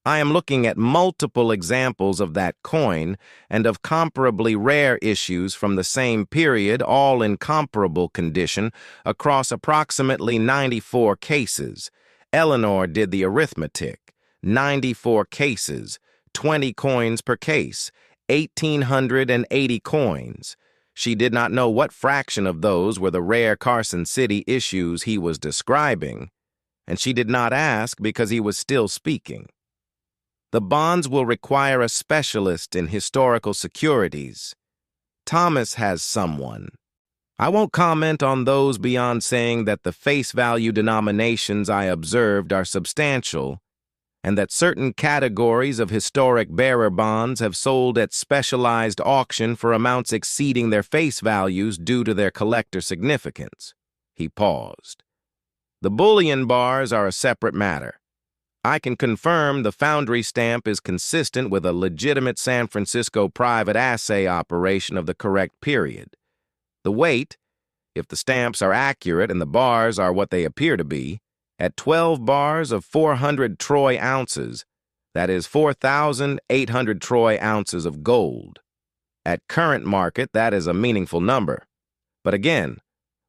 I am looking at multiple examples of that coin and of comparably rare issues from the same period, all in comparable condition, across approximately 94 cases. Eleanor did the arithmetic. 94 cases, 20 coins per case, 1,880 coins. She did not know what fraction of those were the rare Carson City issues he was describing, and she did not ask because he was still speaking. The bonds will require a specialist in historical securities. Thomas has someone. I won't comment on those beyond saying that the face value denominations I observed are substantial, and that certain categories of historic bearer bonds have sold at specialized auction for amounts exceeding their face values due to their collector significance." He paused. "The bullion bars are a separate matter. I can confirm the foundry stamp is consistent with a legitimate San Francisco private assay operation of the correct period. The weight, if the stamps are accurate and the bars are what they appear to be, at 12 bars of 400 troy ounces, that is 4,800 troy ounces of gold. At current market, that is a meaningful number. But again,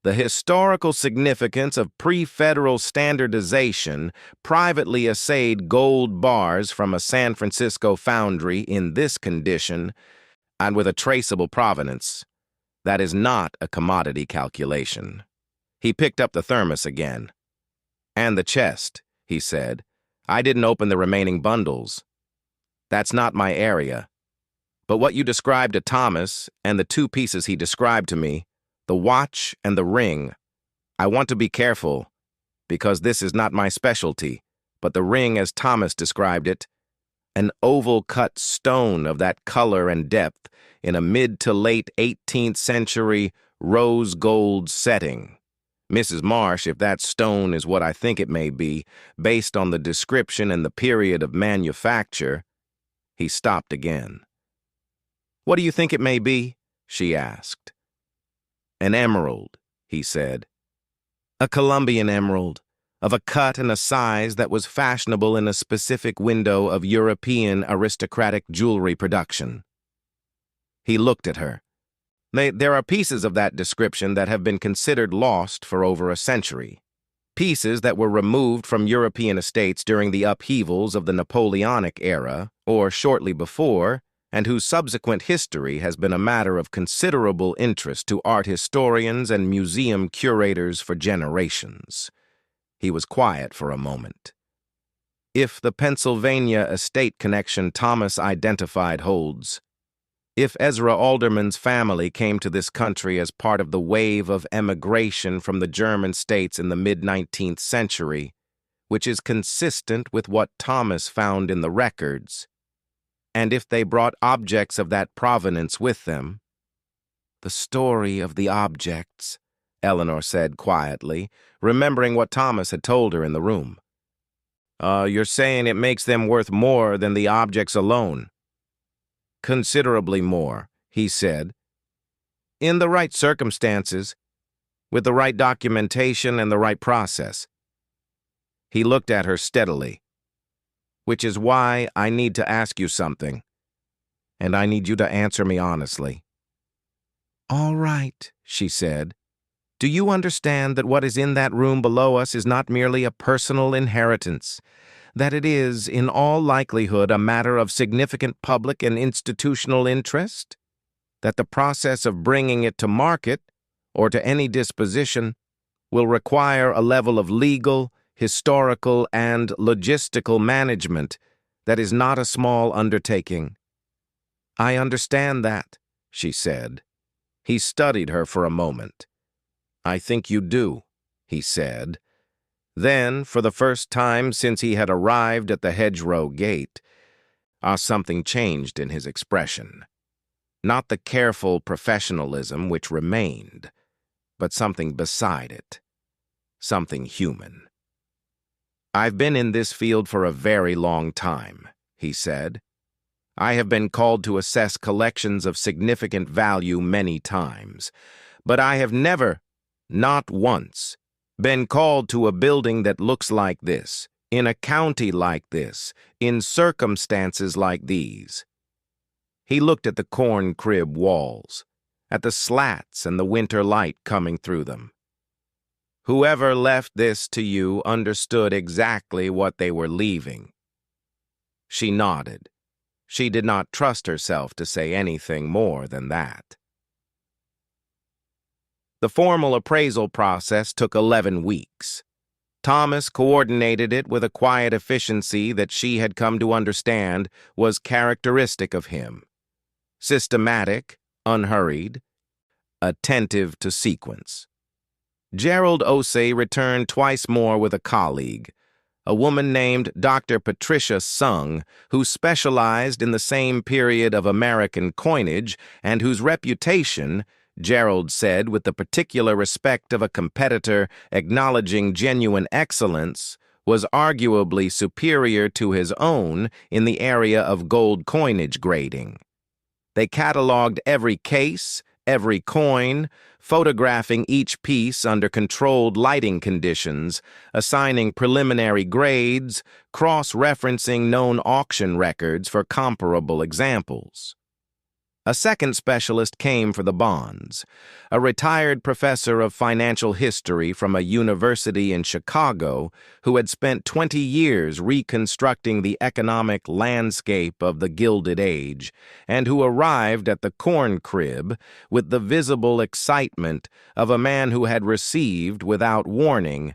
The historical significance of pre-federal standardization privately assayed gold bars from a San Francisco foundry in this condition and with a traceable provenance. That is not a commodity calculation. He picked up the thermos again. And the chest, he said. I didn't open the remaining bundles. That's not my area. But what you described to Thomas and the two pieces he described to me, the watch and the ring, I want to be careful, because this is not my specialty, but the ring as Thomas described it, an oval-cut stone of that color and depth in a mid to late 18th century rose gold setting. Mrs. Marsh, if that stone is what I think it may be, based on the description and the period of manufacture. He stopped again. What do you think it may be? She asked. An emerald, he said. A Colombian emerald, of a cut and a size that was fashionable in a specific window of European aristocratic jewelry production. He looked at her. There are pieces of that description that have been considered lost for over a century. Pieces that were removed from European estates during the upheavals of the Napoleonic era, or shortly before, and whose subsequent history has been a matter of considerable interest to art historians and museum curators for generations. He was quiet for a moment. If the Pennsylvania estate connection Thomas identified holds, if Ezra Alderman's family came to this country as part of the wave of emigration from the German states in the mid-19th century, which is consistent with what Thomas found in the records, and if they brought objects of that provenance with them. The story of the objects, Eleanor said quietly, remembering what Thomas had told her in the room. You're saying it makes them worth more than the objects alone? Considerably more, he said. In the right circumstances, with the right documentation and the right process. He looked at her steadily. Which is why I need to ask you something, and I need you to answer me honestly. All right, she said. Do you understand that what is in that room below us is not merely a personal inheritance, that it is, in all likelihood, a matter of significant public and institutional interest? That the process of bringing it to market, or to any disposition, will require a level of legal, historical, and logistical management that is not a small undertaking. I understand that, she said. He studied her for a moment. I think you do, he said. Then, for the first time since he had arrived at the hedgerow gate, something changed in his expression. Not the careful professionalism which remained, but something beside it. Something human. I've been in this field for a very long time, he said. I have been called to assess collections of significant value many times, but I have never, not once, been called to a building that looks like this, in a county like this, in circumstances like these. He looked at the corn crib walls, at the slats and the winter light coming through them. Whoever left this to you understood exactly what they were leaving. She nodded. She did not trust herself to say anything more than that. The formal appraisal process took 11 weeks. Thomas coordinated it with a quiet efficiency that she had come to understand was characteristic of him. Systematic, unhurried, attentive to sequence. Gerald Osei returned twice more with a colleague, a woman named Dr. Patricia Sung, who specialized in the same period of American coinage and whose reputation, Gerald said with the particular respect of a competitor acknowledging genuine excellence, was arguably superior to his own in the area of gold coinage grading. They cataloged every case, every coin, photographing each piece under controlled lighting conditions, assigning preliminary grades, cross-referencing known auction records for comparable examples. A second specialist came for the bonds, a retired professor of financial history from a university in Chicago who had spent 20 years reconstructing the economic landscape of the Gilded Age and who arrived at the corn crib with the visible excitement of a man who had received, without warning,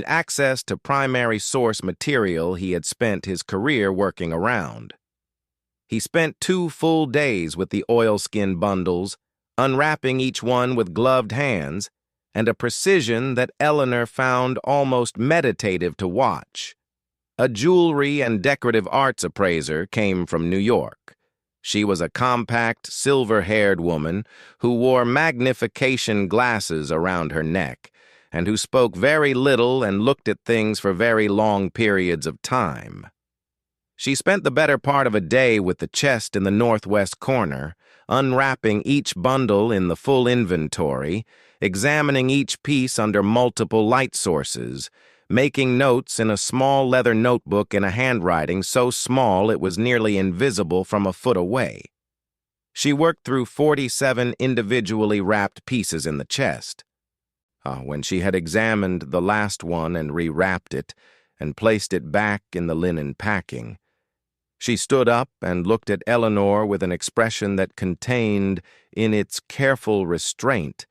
access to primary source material he had spent his career working around. He spent 2 full days with the oilskin bundles, unwrapping each one with gloved hands, and a precision that Eleanor found almost meditative to watch. A jewelry and decorative arts appraiser came from New York. She was a compact, silver-haired woman who wore magnification glasses around her neck, and who spoke very little and looked at things for very long periods of time. She spent the better part of a day with the chest in the northwest corner, unwrapping each bundle in the full inventory, examining each piece under multiple light sources, making notes in a small leather notebook in a handwriting so small it was nearly invisible from a foot away. She worked through 47 individually wrapped pieces in the chest. When she had examined the last one and rewrapped it and placed it back in the linen packing, she stood up and looked at Eleanor with an expression that contained, in its careful restraint,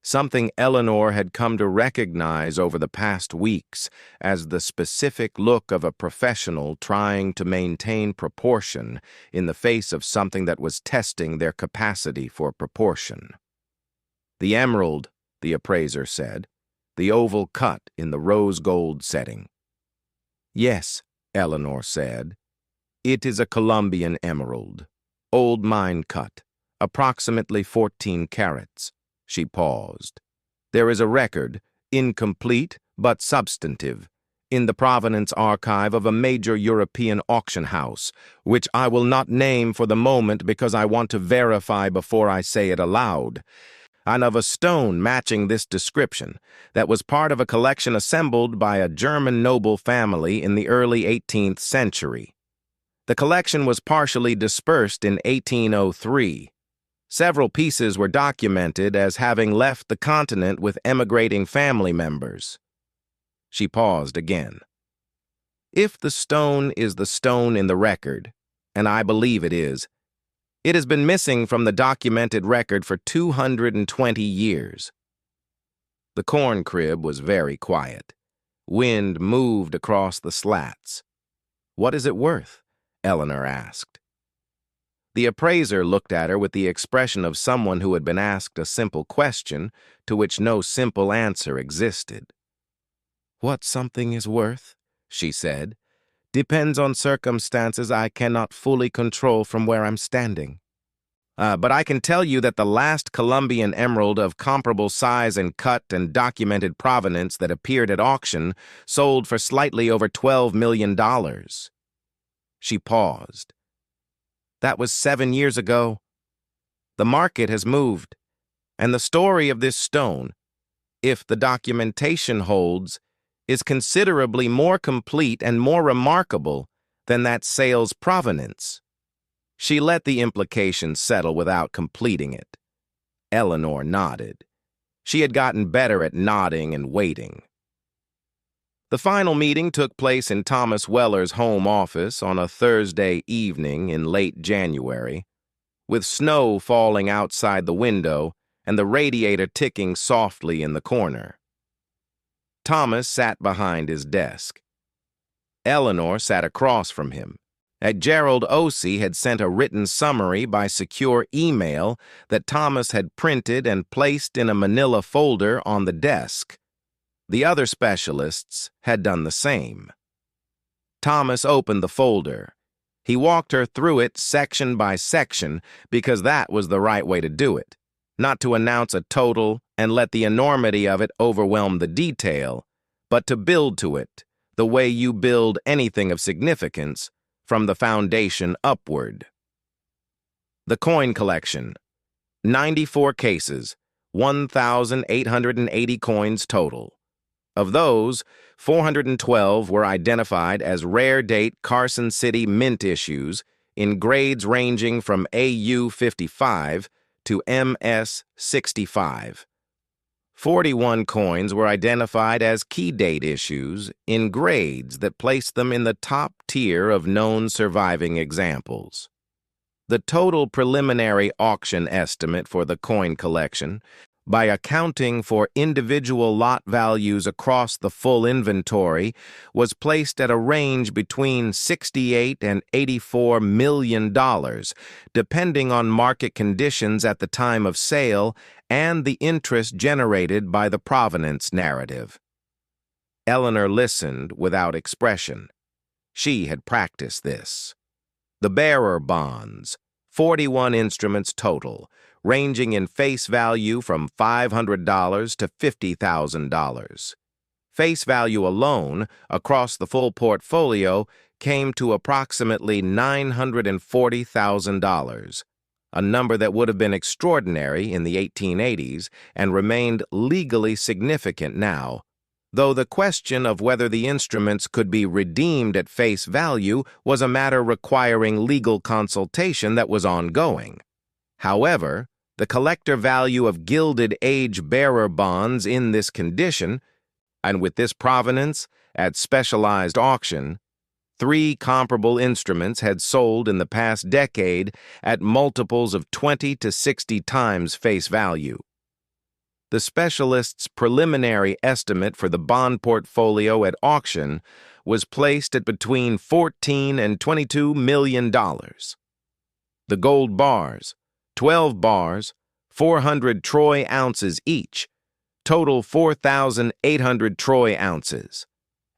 something Eleanor had come to recognize over the past weeks as the specific look of a professional trying to maintain proportion in the face of something that was testing their capacity for proportion. "The emerald," the appraiser said, "the oval cut in the rose gold setting." "Yes," Eleanor said. "It is a Colombian emerald, old mine cut, approximately 14 carats." She paused. "There is a record, incomplete but substantive, in the provenance archive of a major European auction house, which I will not name for the moment because I want to verify before I say it aloud, and of a stone matching this description that was part of a collection assembled by a German noble family in the early 18th century. The collection was partially dispersed in 1803. Several pieces were documented as having left the continent with emigrating family members." She paused again. "If the stone is the stone in the record, and I believe it has been missing from the documented record for 220 years. The corn crib was very quiet. Wind moved across the slats. "What is it worth?" Eleanor asked. The appraiser looked at her with the expression of someone who had been asked a simple question to which no simple answer existed. "What something is worth," she said, "depends on circumstances I cannot fully control from where I'm standing. But I can tell you that the last Colombian emerald of comparable size and cut and documented provenance that appeared at auction sold for slightly over $12 million. She paused. "That was 7 years ago. The market has moved, and the story of this stone, if the documentation holds, is considerably more complete and more remarkable than that sale's provenance." She let the implication settle without completing it. Eleanor nodded. She had gotten better at nodding and waiting. The final meeting took place in Thomas Weller's home office on a Thursday evening in late January, with snow falling outside the window and the radiator ticking softly in the corner. Thomas sat behind his desk. Eleanor sat across from him. Gerald Osey had sent a written summary by secure email that Thomas had printed and placed in a manila folder on the desk. The other specialists had done the same. Thomas opened the folder. He walked her through it section by section because that was the right way to do it, not to announce a total and let the enormity of it overwhelm the detail, but to build to it the way you build anything of significance, from the foundation upward. The coin collection: 94 cases, 1,880 coins total. Of those, 412 were identified as rare date Carson City mint issues in grades ranging from AU 55 to MS 65. 41 coins were identified as key date issues in grades that placed them in the top tier of known surviving examples. The total preliminary auction estimate for the coin collection, by accounting for individual lot values across the full inventory, was placed at a range between $68 and $84 million, depending on market conditions at the time of sale and the interest generated by the provenance narrative. Eleanor listened without expression. She had practiced this. The bearer bonds, 41 instruments total, ranging in face value from $500 to $50,000. Face value alone, across the full portfolio, came to approximately $940,000, a number that would have been extraordinary in the 1880s and remained legally significant now, though the question of whether the instruments could be redeemed at face value was a matter requiring legal consultation that was ongoing. However, the collector value of Gilded Age bearer bonds in this condition, and with this provenance at specialized auction, 3 comparable instruments had sold in the past decade at multiples of 20 to 60 times face value. The specialist's preliminary estimate for the bond portfolio at auction was placed at between $14 and $22 million. The gold bars, 12 bars, 400 troy ounces each, total 4,800 troy ounces.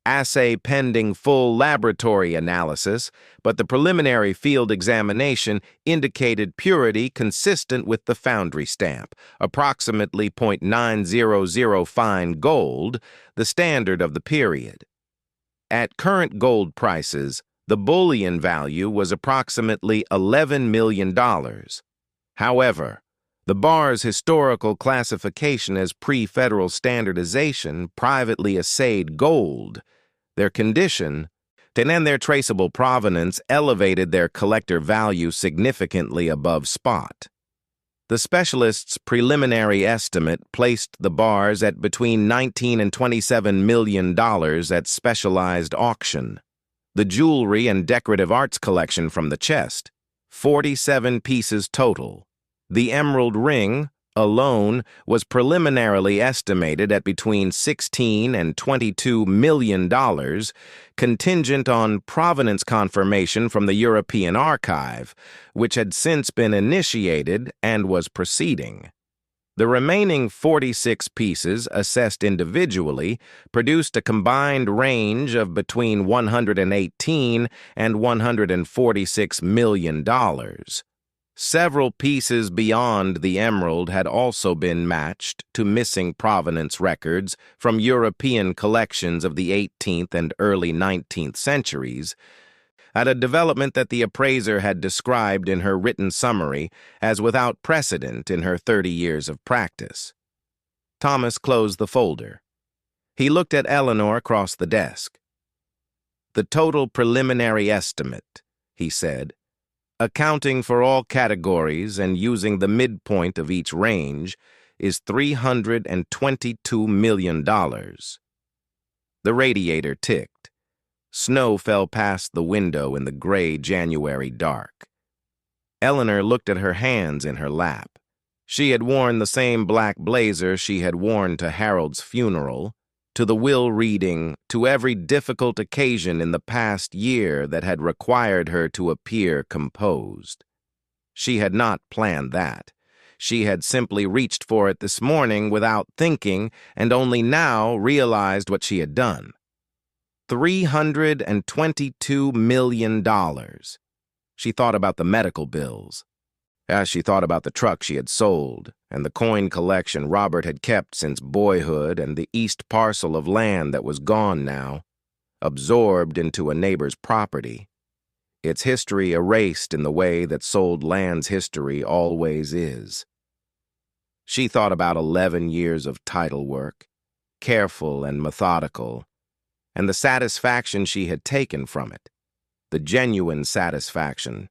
Assay pending full laboratory analysis, but the preliminary field examination indicated purity consistent with the foundry stamp, approximately .900 fine gold, the standard of the period. At current gold prices, the bullion value was approximately $11 million. However, the bar's historical classification as pre-federal standardization privately assayed gold, their condition, and their traceable provenance elevated their collector value significantly above spot. The specialist's preliminary estimate placed the bars at between $19 and $27 million at specialized auction. The jewelry and decorative arts collection from the chest, 47 pieces total. The emerald ring, alone, was preliminarily estimated at between $16 and $22 million, contingent on provenance confirmation from the European Archive, which had since been initiated and was proceeding. The remaining 46 pieces, assessed individually, produced a combined range of between $118 and $146 million. Several pieces beyond the emerald had also been matched to missing provenance records from European collections of the 18th and early 19th centuries, at a development that the appraiser had described in her written summary as without precedent in her 30 years of practice. Thomas closed the folder. He looked at Eleanor across the desk. "The total preliminary estimate," he said, "accounting for all categories and using the midpoint of each range, is $322 million. The radiator ticked. Snow fell past the window in the gray January dark. Eleanor looked at her hands in her lap. She had worn the same black blazer she had worn to Harold's funeral, to the will reading, to every difficult occasion in the past year that had required her to appear composed. She had not planned that. She had simply reached for it this morning without thinking and only now realized what she had done. $322 million. She thought about the medical bills. As she thought about the truck she had sold, and the coin collection Robert had kept since boyhood, and the east parcel of land that was gone now, absorbed into a neighbor's property, its history erased in the way that sold land's history always is. She thought about 11 years of title work, careful and methodical, and the satisfaction she had taken from it, the genuine satisfaction,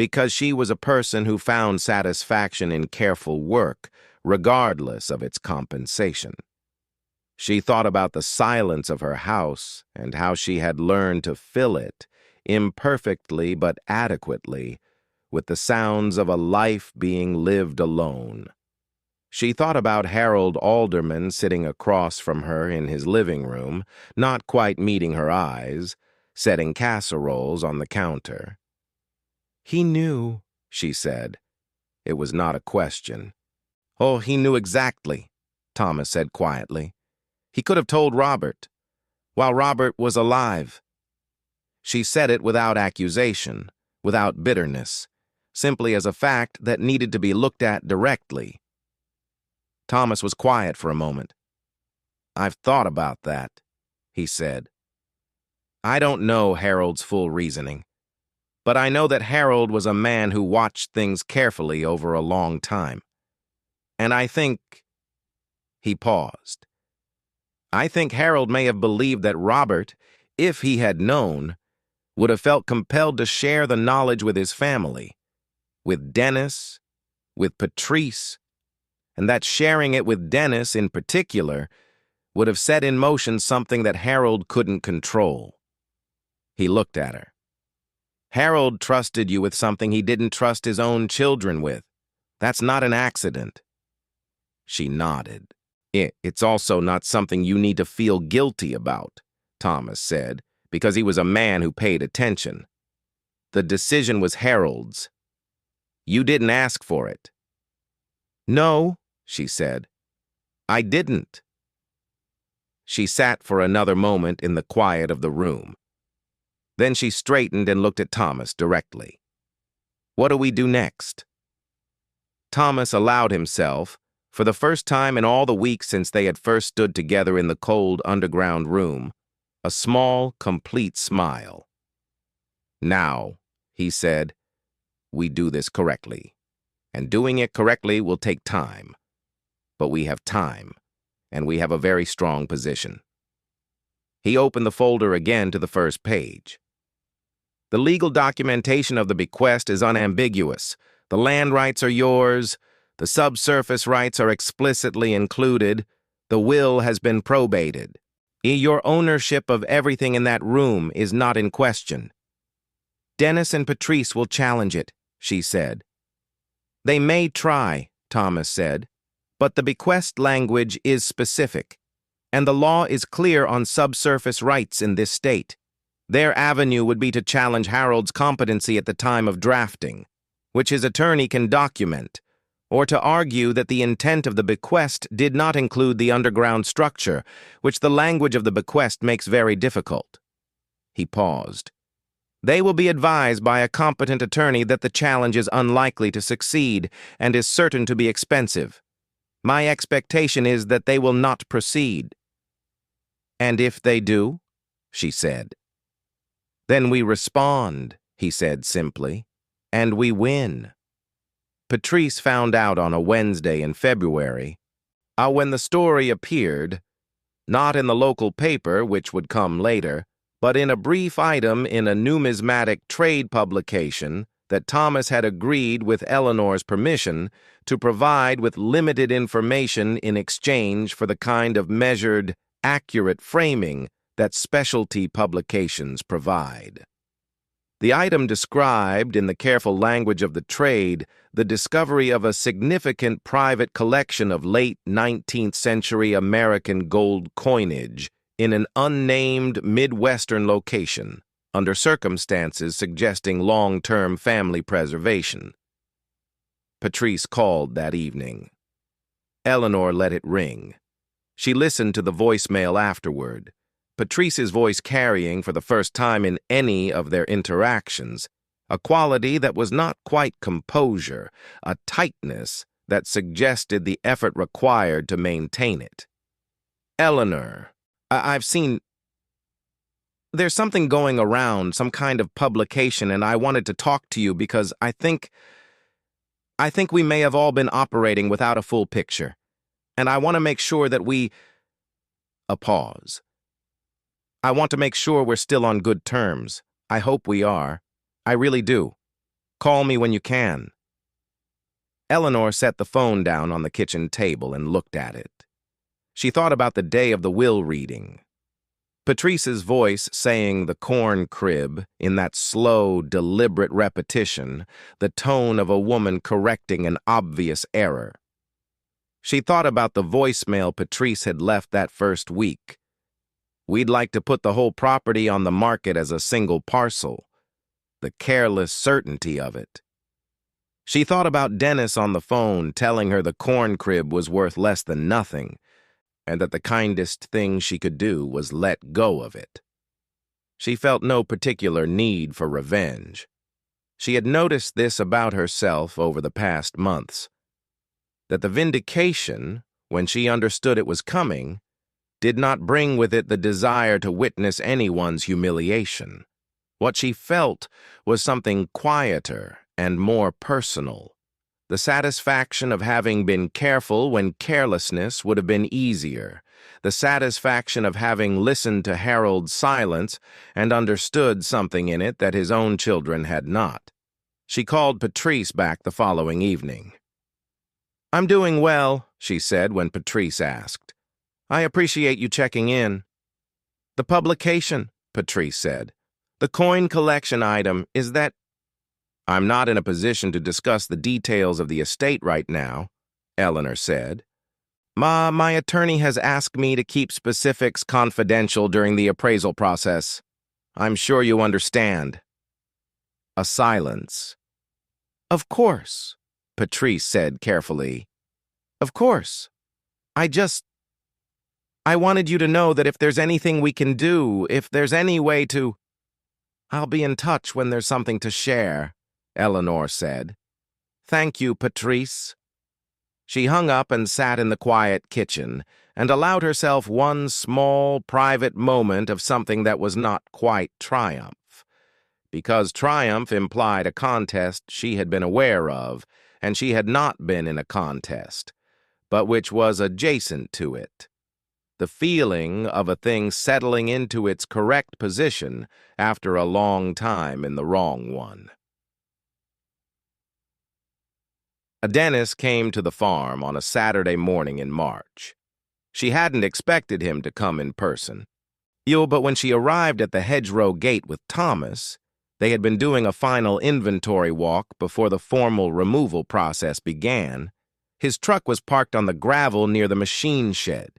because she was a person who found satisfaction in careful work, regardless of its compensation. She thought about the silence of her house and how she had learned to fill it, imperfectly but adequately, with the sounds of a life being lived alone. She thought about Harold Alderman sitting across from her in his living room, not quite meeting her eyes, setting casseroles on the counter. "He knew," she said. It was not a question. "Oh, he knew exactly," Thomas said quietly. "He could have told Robert, while Robert was alive." She said it without accusation, without bitterness, simply as a fact that needed to be looked at directly. Thomas was quiet for a moment. "I've thought about that," he said. "I don't know Harold's full reasoning, but I know that Harold was a man who watched things carefully over a long time. And I think—" He paused. "I think Harold may have believed that Robert, if he had known, would have felt compelled to share the knowledge with his family, with Dennis, with Patrice, and that sharing it with Dennis in particular would have set in motion something that Harold couldn't control." He looked at her. "Harold trusted you with something he didn't trust his own children with. That's not an accident." She nodded. "It's also not something you need to feel guilty about," Thomas said, because he was a man who paid attention. "The decision was Harold's. You didn't ask for it." "No," she said. "I didn't." She sat for another moment in the quiet of the room. Then she straightened and looked at Thomas directly. "What do we do next?" Thomas allowed himself, for the first time in all the weeks since they had first stood together in the cold underground room, a small, complete smile. "Now," he said, "we do this correctly. And doing it correctly will take time. But we have time, and we have a very strong position." He opened the folder again to the first page. "The legal documentation of the bequest is unambiguous. The land rights are yours. The subsurface rights are explicitly included. The will has been probated. Your ownership of everything in that room is not in question." "Dennis and Patrice will challenge it," she said. "They may try," Thomas said, "but the bequest language is specific, and the law is clear on subsurface rights in this state. Their avenue would be to challenge Harold's competency at the time of drafting, which his attorney can document, or to argue that the intent of the bequest did not include the underground structure, which the language of the bequest makes very difficult." He paused. "They will be advised by a competent attorney that the challenge is unlikely to succeed and is certain to be expensive. My expectation is that they will not proceed." "And if they do?" she said. "Then we respond," he said simply, "and we win." Patrice found out on a Wednesday in February, when the story appeared, not in the local paper, which would come later, but in a brief item in a numismatic trade publication, that Thomas had agreed, with Eleanor's permission, to provide with limited information in exchange for the kind of measured, accurate framing that specialty publications provide. The item described, in the careful language of the trade, the discovery of a significant private collection of late 19th century American gold coinage in an unnamed Midwestern location, under circumstances suggesting long-term family preservation. Patrice called that evening. Eleanor let it ring. She listened to the voicemail afterward, Patrice's voice carrying, for the first time in any of their interactions, a quality that was not quite composure, a tightness that suggested the effort required to maintain it. "Eleanor, I've seen... There's something going around, some kind of publication, and I wanted to talk to you because I think we may have all been operating without a full picture, and I want to make sure that we..." A pause. "I want to make sure we're still on good terms. I hope we are. I really do." Call me when you can." Eleanor set the phone down on the kitchen table and looked at it. She thought about the day of the will reading. Patrice's voice saying the corn crib in that slow, deliberate repetition, the tone of a woman correcting an obvious error. She thought about the voicemail Patrice had left that first week. "We'd like to put the whole property on the market as a single parcel." The careless certainty of it. She thought about Dennis on the phone telling her the corn crib was worth less than nothing, and that the kindest thing she could do was let go of it. She felt no particular need for revenge. She had noticed this about herself over the past months, that the vindication, when she understood it was coming, did not bring with it the desire to witness anyone's humiliation. What she felt was something quieter and more personal. The satisfaction of having been careful when carelessness would have been easier. The satisfaction of having listened to Harold's silence and understood something in it that his own children had not. She called Patrice back the following evening. "I'm doing well," she said when Patrice asked. "I appreciate you checking in." "The publication," Patrice said. "The coin collection item, is that—" "I'm not in a position to discuss the details of the estate right now," Eleanor said. My attorney has asked me to keep specifics confidential during the appraisal process. I'm sure you understand." A silence. "Of course," Patrice said carefully. "Of course. I wanted you to know that if there's anything we can do, if there's any way to—" "I'll be in touch when there's something to share," Eleanor said. "Thank you, Patrice." She hung up and sat in the quiet kitchen and allowed herself one small, private moment of something that was not quite triumph. Because triumph implied a contest she had been aware of, and she had not been in a contest, but which was adjacent to it. The feeling of a thing settling into its correct position after a long time in the wrong one. Dennis came to the farm on a Saturday morning in March. She hadn't expected him to come in person. But when she arrived at the hedgerow gate with Thomas, they had been doing a final inventory walk before the formal removal process began. His truck was parked on the gravel near the machine shed.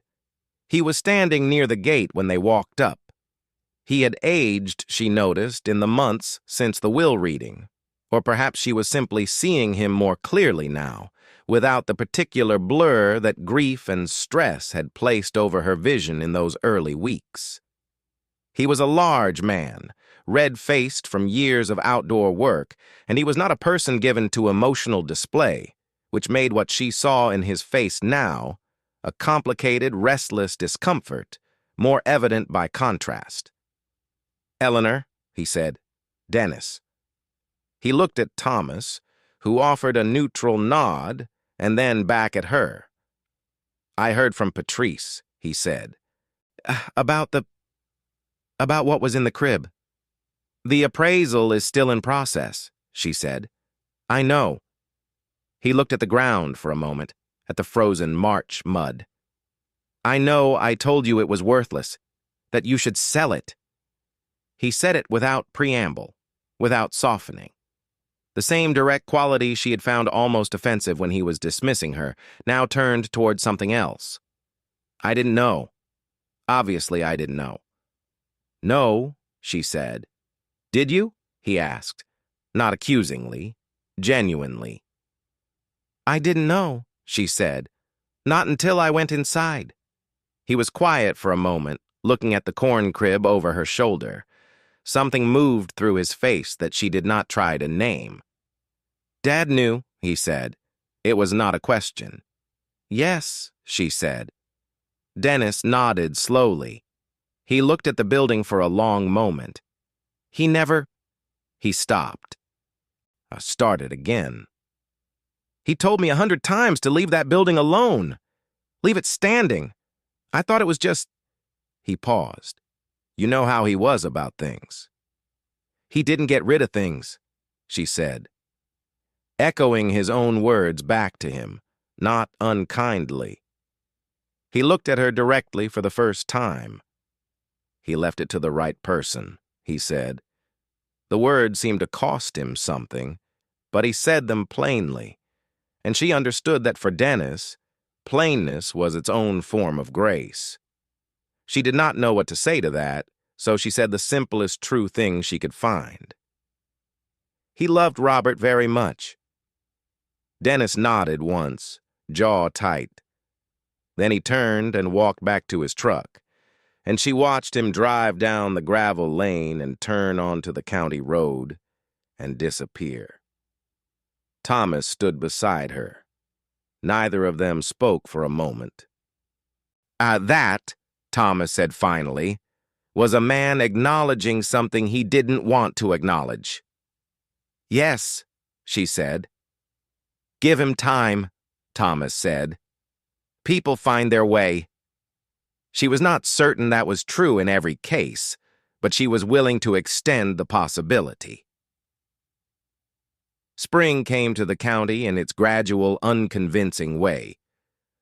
He was standing near the gate when they walked up. He had aged, she noticed, in the months since the will reading. Or perhaps she was simply seeing him more clearly now, without the particular blur that grief and stress had placed over her vision in those early weeks. He was a large man, red-faced from years of outdoor work, and he was not a person given to emotional display, which made what she saw in his face now, a complicated, restless discomfort, more evident by contrast. "Eleanor," he said. "Dennis." He looked at Thomas, who offered a neutral nod, and then back at her. "I heard from Patrice," he said. About what was in the crib." "The appraisal is still in process," she said. "I know." He looked at the ground for a moment, at the frozen March mud. "I know I told you it was worthless, that you should sell it." He said it without preamble, without softening. The same direct quality she had found almost offensive when he was dismissing her now turned toward something else. "I didn't know. Obviously, I didn't know." "No," she said. "Did you?" he asked, not accusingly, genuinely. "I didn't know," she said. "Not until I went inside." He was quiet for a moment, looking at the corn crib over her shoulder. Something moved through his face that she did not try to name. "Dad knew," he said. It was not a question. "Yes," she said. Dennis nodded slowly. He looked at the building for a long moment. He stopped. Started again. "He told me 100 times to leave that building alone. Leave it standing. I thought it was just—" He paused. "You know how he was about things." "He didn't get rid of things," she said. echoing his own words back to him, not unkindly. He looked at her directly for the first time. "He left it to the right person," he said. The words seemed to cost him something, but he said them plainly, and she understood that for Dennis, plainness was its own form of grace. She did not know what to say to that, so she said the simplest true thing she could find. He loved Robert very much. Dennis nodded once, jaw tight. Then he turned and walked back to his truck, and she watched him drive down the gravel lane and turn onto the county road and disappear. Thomas stood beside her. Neither of them spoke for a moment. That, Thomas said finally, was a man acknowledging something he didn't want to acknowledge. "Yes," she said. "Give him time," Thomas said. "People find their way." She was not certain that was true in every case, but she was willing to extend the possibility. Spring came to the county in its gradual, unconvincing way.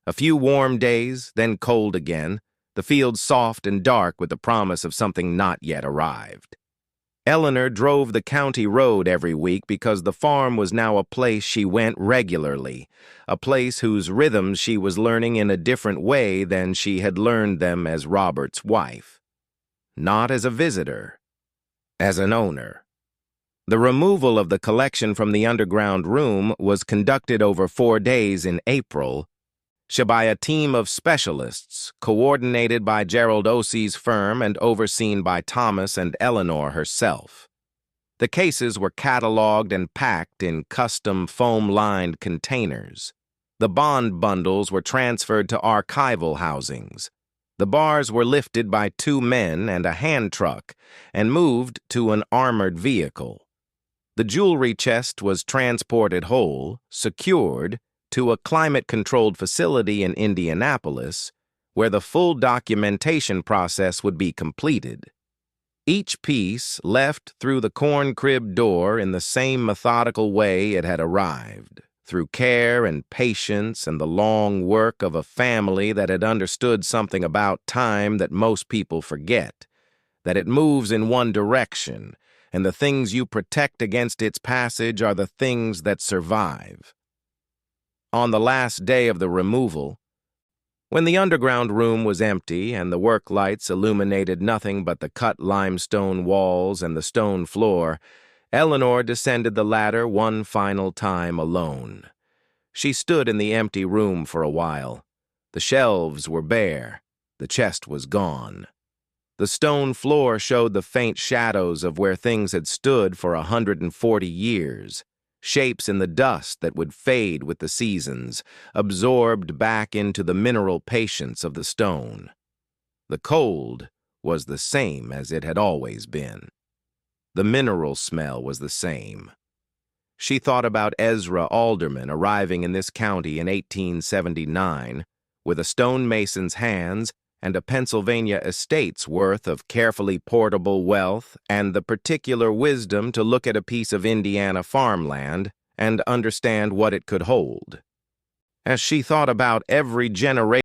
A few warm days, then cold again, the fields soft and dark with the promise of something not yet arrived. Eleanor drove the county road every week because the farm was now a place she went regularly, a place whose rhythms she was learning in a different way than she had learned them as Robert's wife. Not as a visitor, as an owner. The removal of the collection from the underground room was conducted over 4 days in April by a team of specialists coordinated by Gerald Osie's firm and overseen by Thomas and Eleanor herself. The cases were cataloged and packed in custom foam-lined containers. The bond bundles were transferred to archival housings. The bars were lifted by 2 men and a hand truck and moved to an armored vehicle. The jewelry chest was transported whole, secured, to a climate-controlled facility in Indianapolis, where the full documentation process would be completed. Each piece left through the corn crib door in the same methodical way it had arrived, through care and patience and the long work of a family that had understood something about time that most people forget, that it moves in one direction, and the things you protect against its passage are the things that survive. On the last day of the removal, when the underground room was empty and the work lights illuminated nothing but the cut limestone walls and the stone floor, Eleanor descended the ladder one final time alone. She stood in the empty room for a while. The shelves were bare. The chest was gone. The stone floor showed the faint shadows of where things had stood for 140 years, shapes in the dust that would fade with the seasons, absorbed back into the mineral patience of the stone. The cold was the same as it had always been. The mineral smell was the same. She thought about Ezra Alderman arriving in this county in 1879 with a stonemason's hands and a Pennsylvania estate's worth of carefully portable wealth and the particular wisdom to look at a piece of Indiana farmland and understand what it could hold. As she thought about every generation